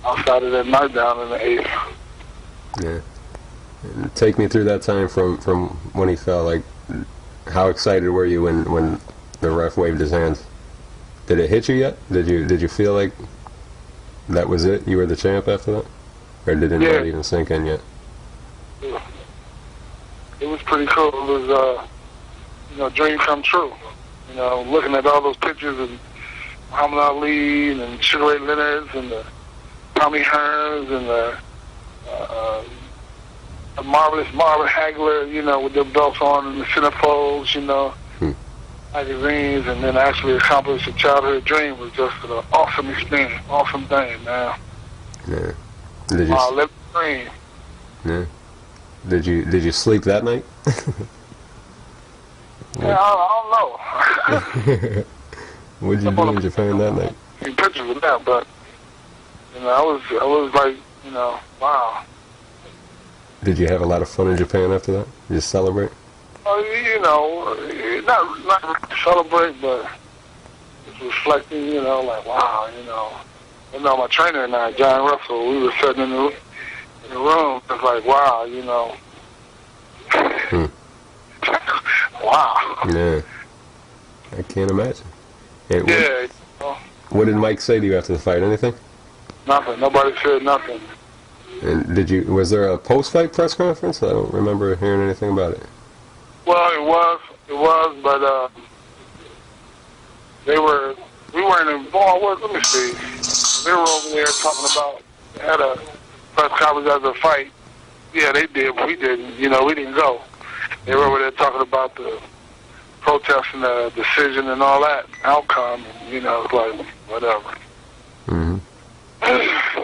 outside of that knockdown in the 8th. Yeah. And take me through that time from when he fell. Like, how excited were you when the ref waved his hands? Did it hit you yet? Did you feel like that was it? You were the champ after that, or did it not even sink in yet? It was pretty cool. It was you know, dream come true. You know, looking at all those pictures of Muhammad Ali and Sugar Ray Leonard and the Tommy Hearns and the marvelous Marvin Hagler, you know, with their belts on and the centerfolds, you know, magazines, and then actually accomplish a childhood dream was just an awesome experience, awesome thing, man. Yeah. Did you? Wow, living the dream. Yeah. Did you sleep that night? Yeah, I don't know. What did you do in Japan that night? Any pictures of that, but you know, I was like, you know, wow. Did you have a lot of fun in Japan after that? Just celebrate? You know, not really celebrate, but just reflecting. You know, like wow, you know. You know, my trainer and I, John Russell, we were sitting in the room. It's like wow, you know. Wow. Yeah. I can't imagine. And yeah. You know, what did Mike say to you after the fight? Anything? Nothing. Nobody said nothing. And was there a post-fight press conference? I don't remember hearing anything about it. Well, it was, but we weren't involved. Let me see. They were over there talking about, they had a press conference after the fight. Yeah, they did, but we didn't. You know, we didn't go. They were over there talking about the protest and the decision and all that outcome. And, you know, it's like, whatever. Mm-hmm.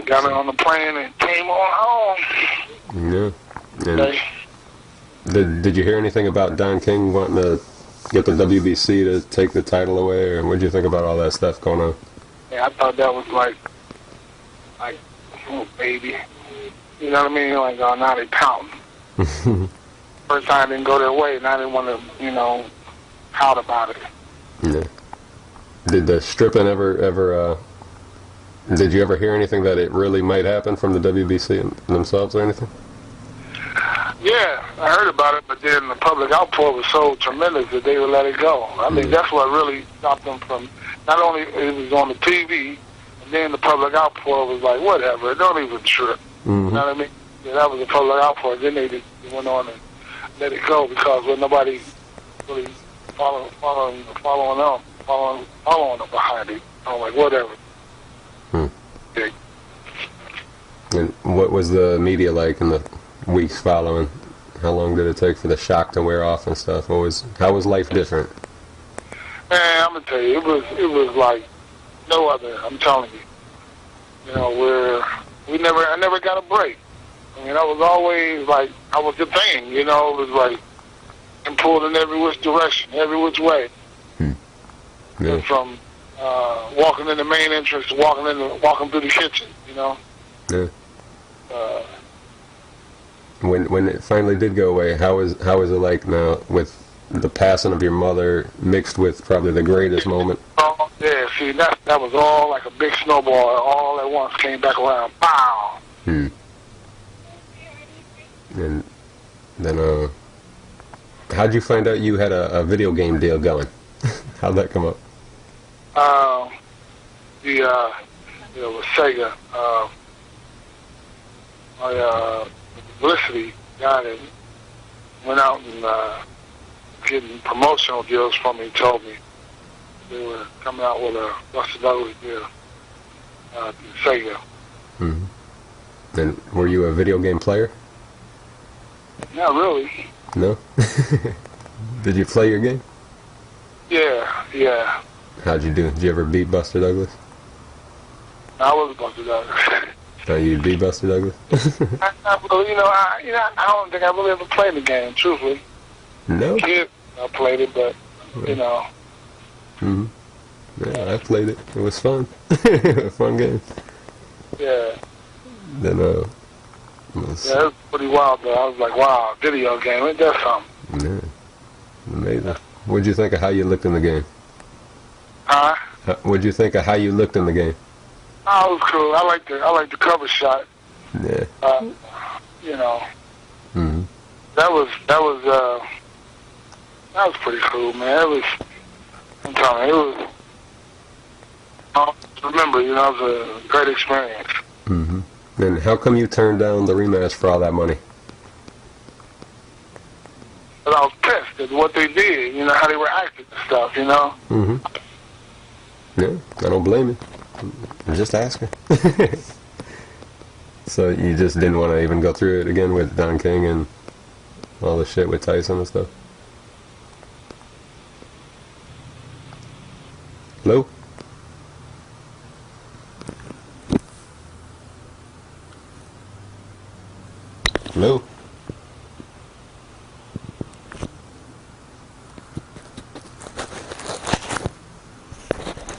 Got it on the plane and came on home. Yeah. And did you hear anything about Don King wanting to get the WBC to take the title away, or what did you think about all that stuff going on? Yeah, I thought that was like, oh, baby. You know what I mean? Like, now they pounding. First time didn't go their way, and I didn't want to, you know, pout about it. Yeah. Did the stripping ever did you ever hear anything that it really might happen from the WBC themselves or anything? Yeah, I heard about it, but then the public outpour was so tremendous that they would let it go. I think that's what really stopped them from, not only it was on the TV, and then the public outpour was like, whatever, don't even trip. You know what I mean? Yeah, that was the public outpour. Then they went on and let it go because with nobody really following them behind it. I'm like, whatever. Yeah. And what was the media like in the weeks following? How long did it take for the shock to wear off and stuff? How was life different? Man, I'm gonna tell you, it was like no other. I'm telling you. You know, I never got a break. I mean, I was always like, I was the thing. You know, it was like, and pulled in every which direction, every which way. Yeah. From walking in the main entrance, walking through the kitchen. You know. Yeah. When it finally did go away, how is it like now with the passing of your mother mixed with probably the greatest moment? Oh yeah, see that was all like a big snowball, all at once came back around. Pow. And then how'd you find out you had a video game deal going? How'd that come up? With Sega, my publicity guy that went out and getting promotional deals from me. He told me they were coming out with a Buster Douglas deal to Sega. Mm-hmm. And were you a video game player? Not really. No? Did you play your game? Yeah. How'd you do? Did you ever beat Buster Douglas? I was Buster Douglas. Oh, you beat Buster Douglas? I don't think I really ever played the game, truthfully. No? Kid, I played it, but, Mm-hmm. Yeah, I played it. It was fun. A fun game. Yeah. Then, Yeah, it was pretty wild, though. I was like, wow, video game, ain't that something? Yeah. Amazing. What'd you think of how you looked in the game? Huh? What'd you think of how you looked in the game? Oh, it was cool. I like the cover shot. Yeah. Mm-hmm. That was pretty cool, man. I'm telling you, it was. Remember, it was a great experience. Mm-hmm. And how come you turned down the rematch for all that money? But I was pissed at what they did. How they were acting and stuff. Mm-hmm. Yeah, I don't blame you. I'm just asking. So you just didn't want to even go through it again with Don King and all the shit with Tyson and stuff? Hello? Hello?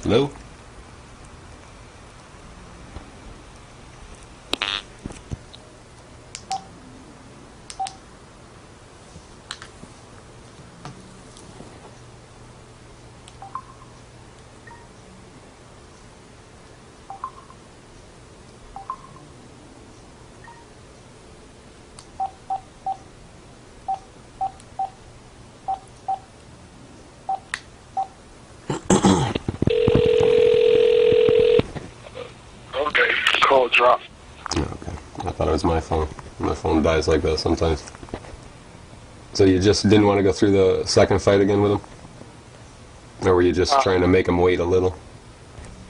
Hello? Okay, call drop. Okay. I thought it was my phone. My phone dies like that sometimes. So you just didn't want to go through the second fight again with him? Or were you just trying to make him wait a little?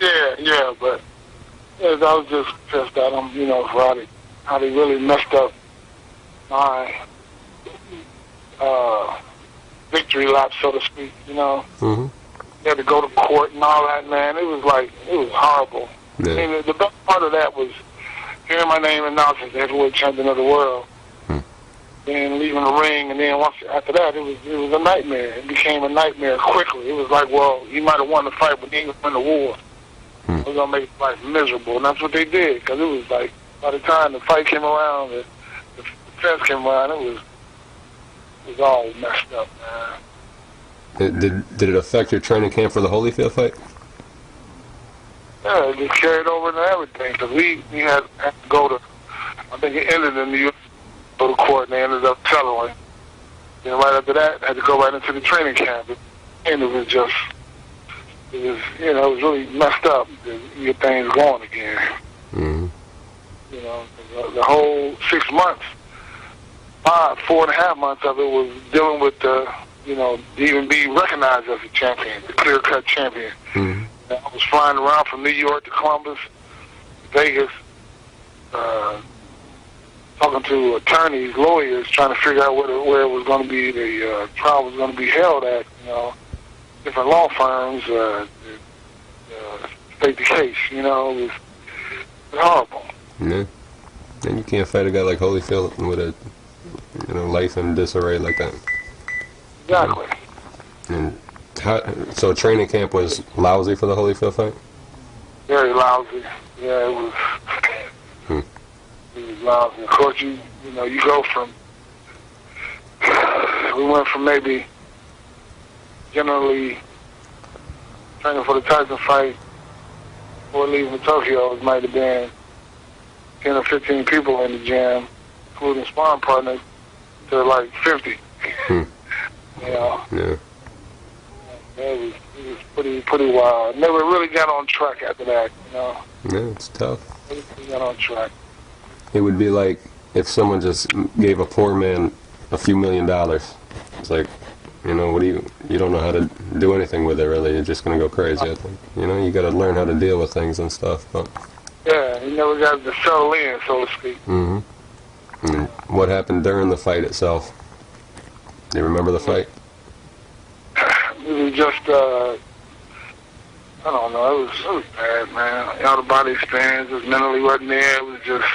Yeah, but I was just pissed at them, for how they really messed up my victory lap, so to speak, Mm-hmm. They had to go to court and all that, man. It was horrible. Yeah. I mean, the best part of that was hearing my name announced as the heavyweight champion of the world, then leaving the ring, and then after that, it was a nightmare. It became a nightmare quickly. It was like, well, you might have won the fight, but you ain't won the war. It was gonna make life miserable, and that's what they did. Because it was like, by the time the fight came around, the defense came around, it was all messed up, man. Did it affect your training camp for the Holyfield fight? Yeah, it just carried over to everything. Because we had to go to, I think it ended in New York, go to court, and they ended up settling. Then right after that, I had to go right into the training camp. And it was really messed up to get things going again. Mm-hmm. The whole 6 months, 4.5 months of it was dealing with to even be recognized as a champion, the clear-cut champion. Mm-hmm. I was flying around from New York to Columbus, Vegas, talking to attorneys, lawyers, trying to figure out where it was going to be, the trial was going to be held at, different law firms, state the case, it was horrible. Yeah. And you can't fight a guy like Holyfield with a, life in disarray like that. Exactly. And so training camp was lousy for the Holyfield fight? Very lousy. Yeah, it was. It was lousy. Of course, you go from. We went from maybe generally training for the Tyson fight before leaving Tokyo. It might have been 10 or 15 people in the gym, including sparring partners, to like 50. Yeah. It was pretty wild. Never really got on track after that, Yeah, it's tough. Never got on track. It would be like if someone just gave a poor man a few $1 million. It's like, You know, you don't know how to do anything with it really. You're just gonna go crazy. I think. You know, you got to learn how to deal with things and stuff. But yeah, you never got to settle in, so to speak. mm-hmm. And what happened during the fight itself? Do you remember the fight? It was just, I don't know, it was bad, man. Out of body experience, just mentally wasn't there. It was just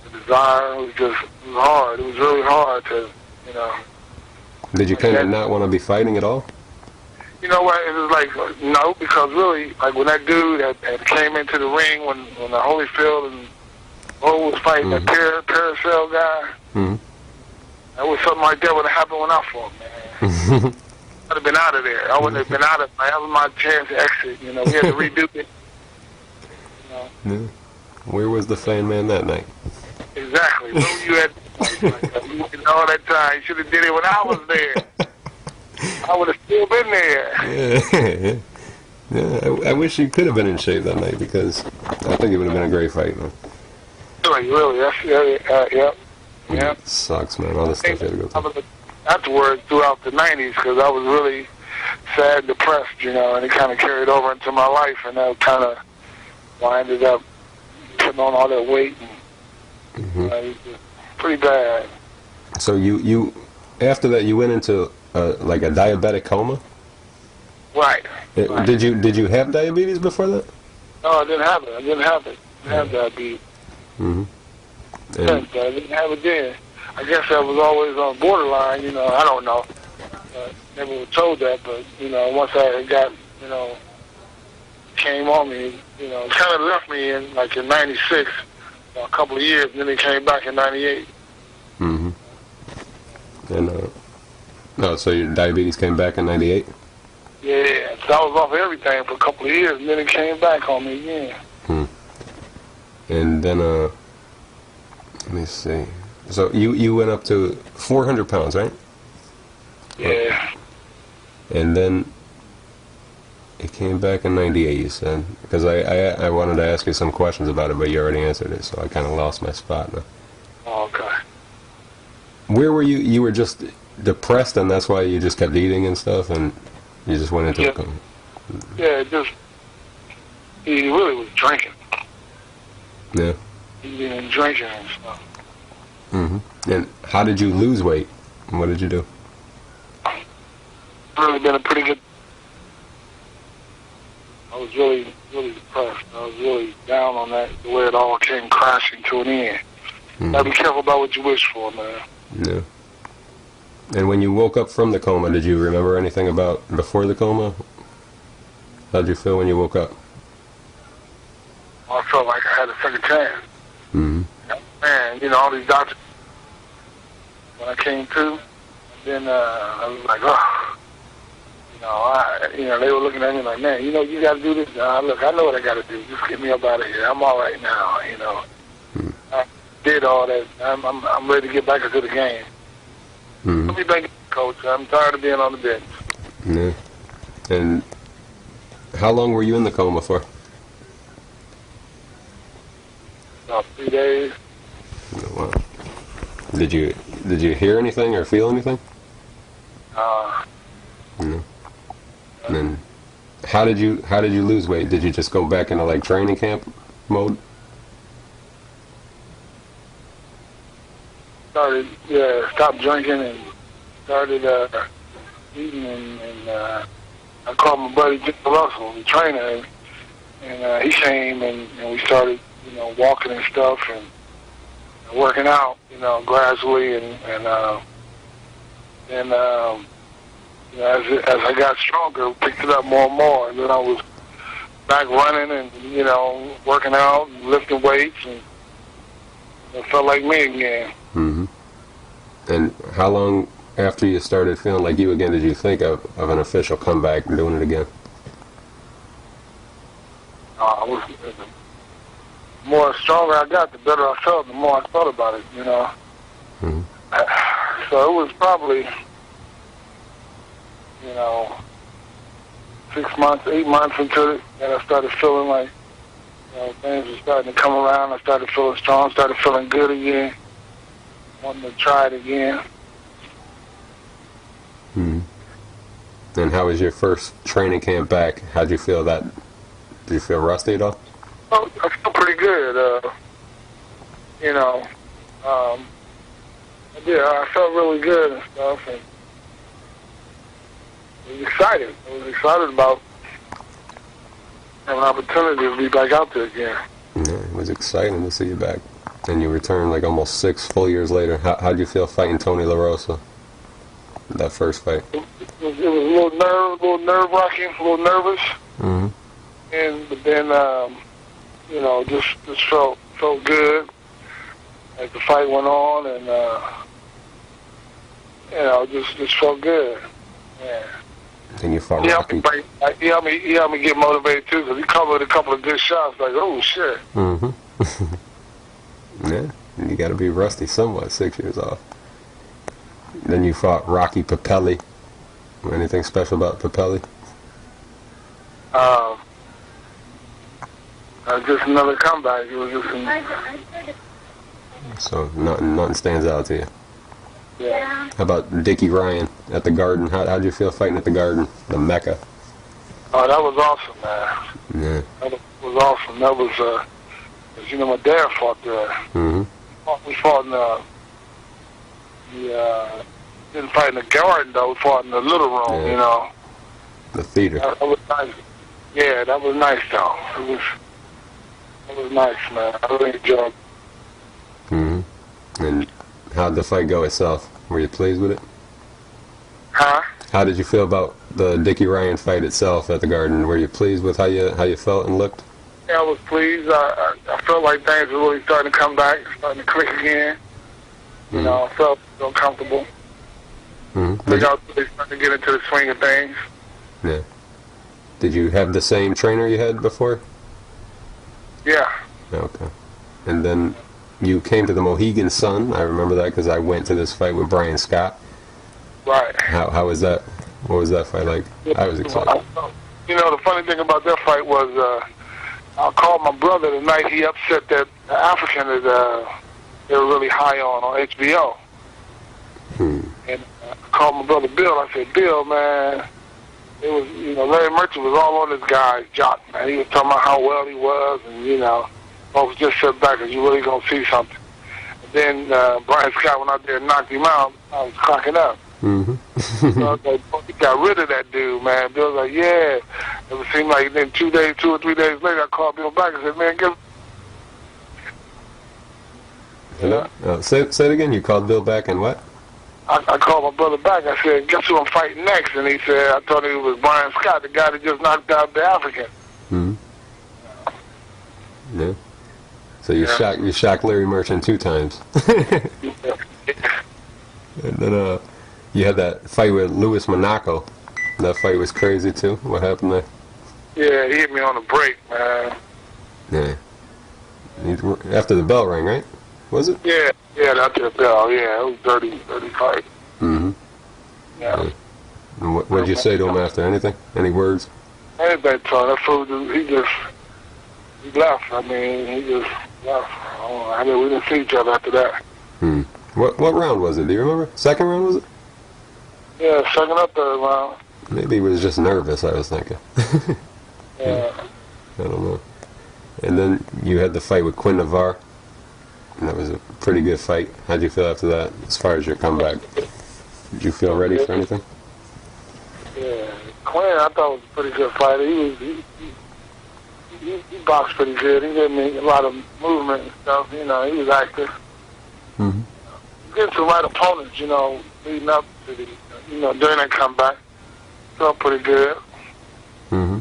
the desire. It was hard. It was really hard to, you know. Did you kind of not want to be fighting at all? You know what? It was like, no, because really, like when that dude that came into the ring, when the Holyfield and Bo was fighting that Paracel guy, that was something like that would have happened when I fought, man. I'd have been out of there. I wouldn't have been out of there. That was my chance to exit. You know, we had to redo it. You know. Yeah. Where was the fan man that night? Exactly. Where were you at? You waited all that time. You should have did it when I was there. I would have still been there. Yeah. I wish you could have been in shape that night because I think it would have been a great fight, man. Really. Yeah. It sucks, man. All the stuff you had to go through. Afterwards, throughout the 90s, because I was really sad, depressed, you know, and it kind of carried over into my life, and that kind of, I ended up putting on all that weight, and it was pretty bad. So you after that, you went into like a diabetic coma? Right. Did you have diabetes before that? No, I didn't have it. I didn't have diabetes. And I didn't have it then. I guess I was always on borderline, you know, I don't know. Never was told that, but, you know, once I got, you know, came on me, you know, it kind of left me in, like, in 96, a couple of years, and then it came back in 98. And, so your diabetes came back in 98? Yeah, so I was off everything for a couple of years, and then it came back on me again. And then, let me see. So you went up to 400 pounds, right? Yeah. And then it came back in 98, you said? Because I wanted to ask you some questions about it, but you already answered it, so I kind of lost my spot now. Oh, okay. Where were you? You were just depressed, and that's why you just kept eating and stuff, and you just went into it? Yeah, he really was drinking. Yeah. Eating and drinking and stuff. And how did you lose weight? What did you do? Really been a pretty good. I was really, really depressed. I was really down on that, the way it all came crashing to an end. Gotta be careful about what you wish for, man. Yeah. And when you woke up from the coma, did you remember anything about before the coma? How did you feel when you woke up? I felt like I had a second chance. Man, you know, all these doctors, when I came to, then I was like, oh, you know, they were looking at me like, man, you know, you got to do this. Look, I know what I got to do. Just get me up out of here. I'm all right now, you know. I did all that. I'm ready to get back into the game. Let me back, coach. I'm tired of being on the bench. Yeah. And how long were you in the coma for? About 3 days. Wow. Did you hear anything or feel anything? No. And then how did you lose weight? Did you just go back into like training camp mode? Stopped drinking and started eating, and I called my buddy Jim Russell, the trainer, and he came and we started, you know, walking and stuff and working out, you know, gradually, and you know, as I got stronger, picked it up more and more, and then I was back running and, you know, working out and lifting weights, and it felt like me again. And how long after you started feeling like you again did you think of an official comeback and doing it again? The more stronger I got, the better I felt, the more I thought about it, you know. So it was probably, you know, 6 months, 8 months into it that I started feeling like, you know, things were starting to come around. I started feeling strong, started feeling good again, wanting to try it again. And how was your first training camp back? How'd you feel that? Did you feel rusty at all? Oh, I feel pretty good. You know, yeah, I felt really good and stuff, and I was excited. I was excited about having an opportunity to be back out there again. Yeah, it was exciting to see you back. And you returned like almost 6 full years later. How'd you feel fighting Tony La Rosa? That first fight? It was a little nerve-wracking, a little nervous. Mm-hmm. But then, you know, just felt good as the fight went on, and you know, just felt good. Yeah. And you fought Rocky. He helped me get motivated too, because he covered a couple of good shots. Like, oh shit. Mm-hmm. Yeah, and you got to be rusty somewhat. 6 years off. Then you fought Rocky Papelli. Anything special about Papelli? Just another comeback. It was just So nothing stands out to you. Yeah. How about Dickie Ryan at the Garden? How'd you feel fighting at the Garden, the Mecca? Oh, that was awesome, man. Yeah. That was awesome. That was, 'cause, you know, my dad fought there. Mm-hmm. We fought in didn't fight in the Garden, though. We fought in the little room, Yeah. you know. The theater. That was nice. Yeah, that was nice, though. It was nice, man. I really enjoyed it. Mm-hmm. And how'd the fight go itself? Were you pleased with it? Huh? How did you feel about the Dickie Ryan fight itself at the Garden? Were you pleased with how you felt and looked? Yeah, I was pleased. I felt like things were really starting to come back, starting to click again. You know, I felt comfortable. Mm-hmm. I was really starting to get into the swing of things. Yeah. Did you have the same trainer you had before? Yeah. Okay. And then you came to the Mohegan Sun. I remember that because I went to this fight with Brian Scott. Right. How was that? What was that fight like? I was excited. You know, the funny thing about that fight was I called my brother the night he upset that African that they were really high on HBO. And I called my brother Bill. I said, Bill, man, it was, you know, Larry Merchant was all on this guy's jock, man. He was talking about how well he was, and, you know, folks just sit back because you really going to see something. And then Brian Scott went out there and knocked him out. I was cracking up. Mm-hmm. So I was like, he got rid of that dude, man. Bill was like, yeah. It seemed like then 2 or 3 days later, I called Bill back and said, man, get. Hello? Say it again. You called Bill back and what? I called my brother back. I said, guess who I'm fighting next? And he said, I told him it was Brian Scott, the guy that just knocked out the African. Mm-hmm. Yeah. So you shocked Larry Merchant 2 times. And then you had that fight with Louis Monaco. That fight was crazy too. What happened there? Yeah, he hit me on the break, man. Yeah. After the bell rang, right? Was it? Yeah, after the bell. Yeah, it was dirty fight. Mm-hmm. Yeah. And what did you say to him after? Anything? Any words? Anything, Tony. That fool, he left. I mean, he just left. I mean, we didn't see each other after that. What round was it? Do you remember? Second round, was it? Yeah, second up, third round. Maybe he was just nervous, I was thinking. Yeah. I don't know. And then you had the fight with Quinn Navarre. And that was a pretty good fight. How'd you feel after that, as far as your comeback? Did you feel ready for anything? Yeah. Quinn, I thought was a pretty good fighter. He boxed pretty good. He gave me a lot of movement and stuff. You know, he was active. Mm-hmm. Getting some right opponents, you know, leading up to the, you know, during that comeback. Felt pretty good. Mm-hmm.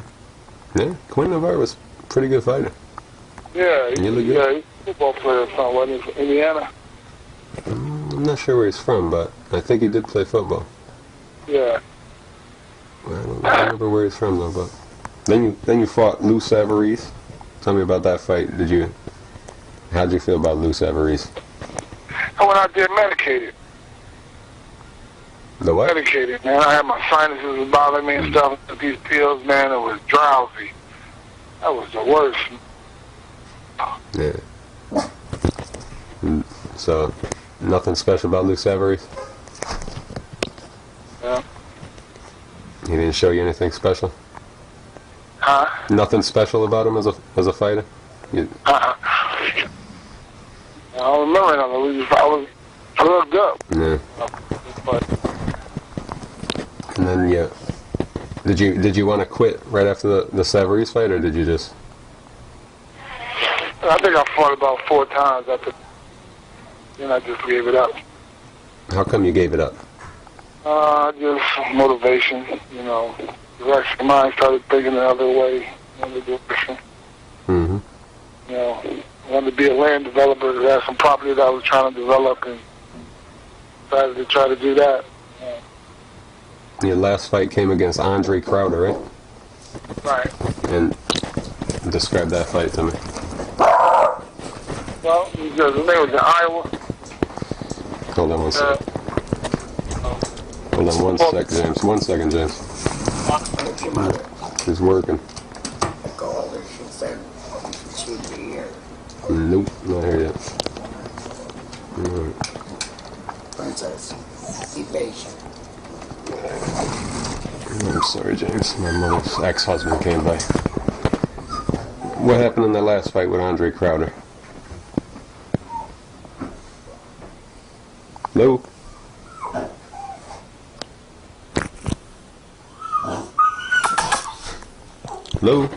Yeah, Quinn Navarre was a pretty good fighter. Yeah, He looked good. he's a football player or something, wasn't he, from Indiana? I'm not sure where he's from, but I think he did play football. Yeah. I don't remember where he's from though. But then you fought Lou Savarese. Tell me about that fight. How'd you feel about Lou Savarese? I went out there medicated. The what? Medicated, man. I had my sinuses bothering me and stuff. Took these pills, man. It was drowsy. That was the worst. Yeah. So, nothing special about Lou Savarese? Yeah. He didn't show you anything special? Huh? Nothing special about him as a fighter? I don't remember nothing. I looked up. Yeah. But And then did you want to quit right after the Savarese fight, or did you just? I think I fought about 4 times after. Then I just gave it up. How come you gave it up? Just motivation, The rest of mine started thinking the other way, another direction. Mm-hmm. I wanted to be a land developer. There had some property that I was trying to develop, and decided to try to do that. Your last fight came against Andre Crowder, right? Right. And describe that fight to me. Well, his name was in Iowa. Hold on one second. Hold on 1 sec, James. 1 second, James. He's working. She said she'd be here. Nope, not here yet. Alright. Princess, be patient. I'm sorry, James. My mother's ex-husband came by. What happened in the last fight with Andre Crowder? Hello? Hello?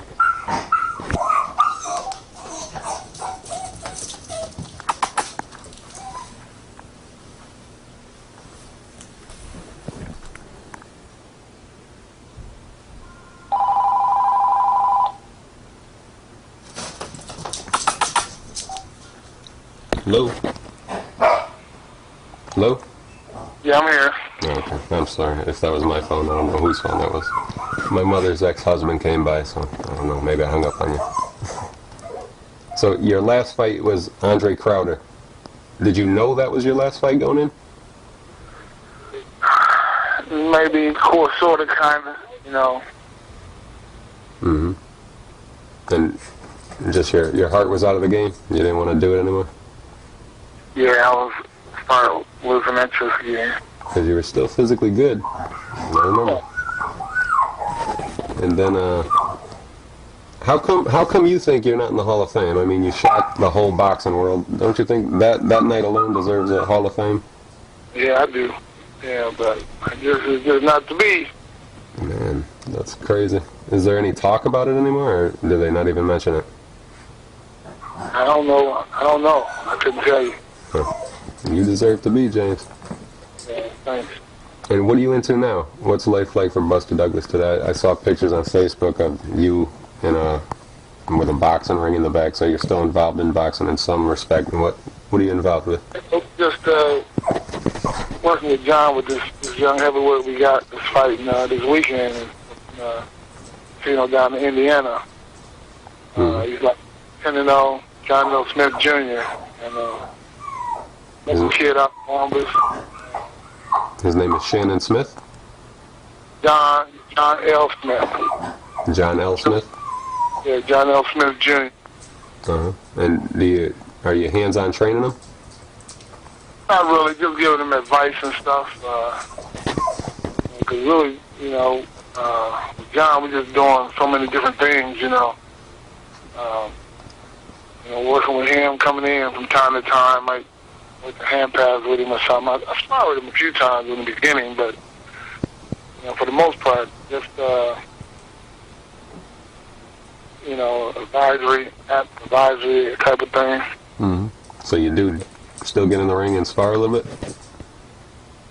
Hello? Hello? Yeah, I'm here. Okay, I'm sorry. If that was my phone, I don't know whose phone that was. My mother's ex-husband came by, so I don't know. Maybe I hung up on you. So your last fight was Andre Crowder. Did you know that was your last fight going in? Maybe, sort of, kind of, Mm-hmm. And just your heart was out of the game? You didn't want to do it anymore? Yeah, I was starting losing interest again. Because you were still physically good. I remember. And then, how come you think you're not in the Hall of Fame? I mean, you shocked the whole boxing world. Don't you think that night alone deserves a Hall of Fame? Yeah, I do. Yeah, but it's just not to be. Man, that's crazy. Is there any talk about it anymore, or do they not even mention it? I don't know. I couldn't tell you. Huh. You deserve to be, James. Yeah, thanks. And what are you into now? What's life like for Buster Douglas today? I saw pictures on Facebook of you with a boxing ring in the back, so you're still involved in boxing in some respect. And what are you involved with? Just working with John with this young heavyweight we got this fighting this weekend, down in Indiana. He's like 10-0, John L. Smith Jr. and that's a kid out in Columbus. His name is Shannon Smith? John L. Smith. John L. Smith? Yeah, John L. Smith Jr. Uh-huh. And are you hands-on training him? Not really, just giving him advice and stuff. Because really, with John, we're just doing so many different things, working with him, coming in from time to time, like with the hand pads with him or something. I sparred with him a few times in the beginning, but for the most part, just advisory type of thing. Mm-hmm. So you do still get in the ring and spar a little bit?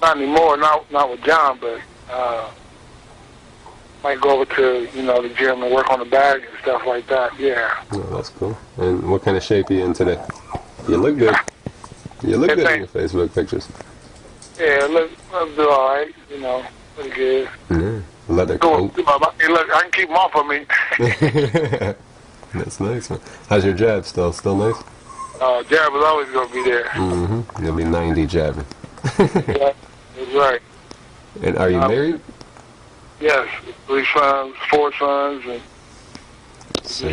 Not anymore, not with John, but might go over to the gym and work on the bag and stuff like that. Yeah. Oh, that's cool. And what kind of shape are you in today? You look good. You look good in your Facebook pictures. Yeah, look do all right. Pretty good. Yeah. Leather coat. Hey, look, I can keep them off of me. That's nice, man. How's your jab still? Still nice? Jab is always going to be there. Mm-hmm. You'll be 90 jabbing. Yeah, that's right. And are you married? Yes, 3 sons, 4 sons, and So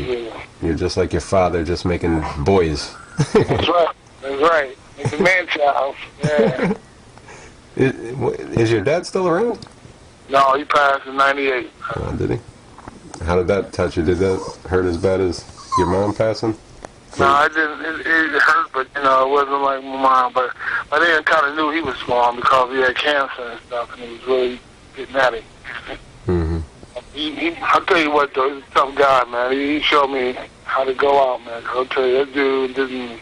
you're just like your father, just making boys. That's right. That's right. Making man-child. Yeah. Is your dad still around? No, he passed in '98. Did he? How did that touch you? Did that hurt as bad as your mom passing? No, it didn't. It hurt, but you know, it wasn't like my mom. But my dad kind of knew he was gone because he had cancer and stuff, and he was really getting at it. Mm-hmm. I'll tell you what, though, he's a tough guy, man. He showed me how to go out, man. I'll tell you, that dude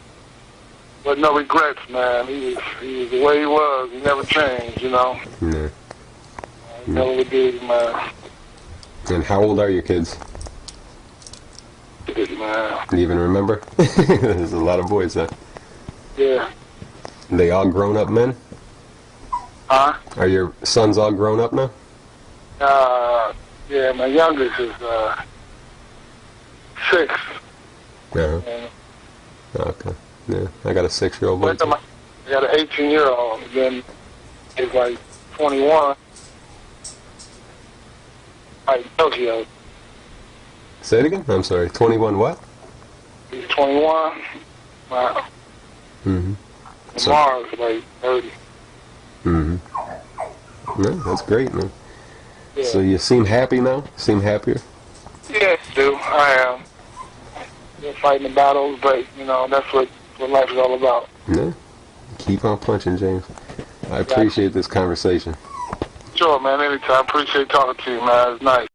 but no regrets, man. He was the way he was. He never changed, you know. Yeah. He never did, man. And how old are your kids? He did, man. Do you even remember? There's a lot of boys, huh? Yeah. They all grown up men? Huh? Are your sons all grown up now? Yeah, my youngest is 6. Uh-huh. And Okay. Yeah, I got a 6-year-old boy. I got an 18-year-old. Then he's like 21. Like Tokyo. Say it again? I'm sorry. 21 what? He's 21. Wow. Mm-hmm. Tomorrow's like 30. Mm-hmm. Yeah, that's great, man. Yeah. So you seem happy now? Seem happier? Yes, do. I am. You're fighting the battles, but, you know, that's what life is all about. Yeah. Keep on punching, James. I appreciate this conversation. Sure, man. Anytime. Appreciate talking to you, man. It's nice.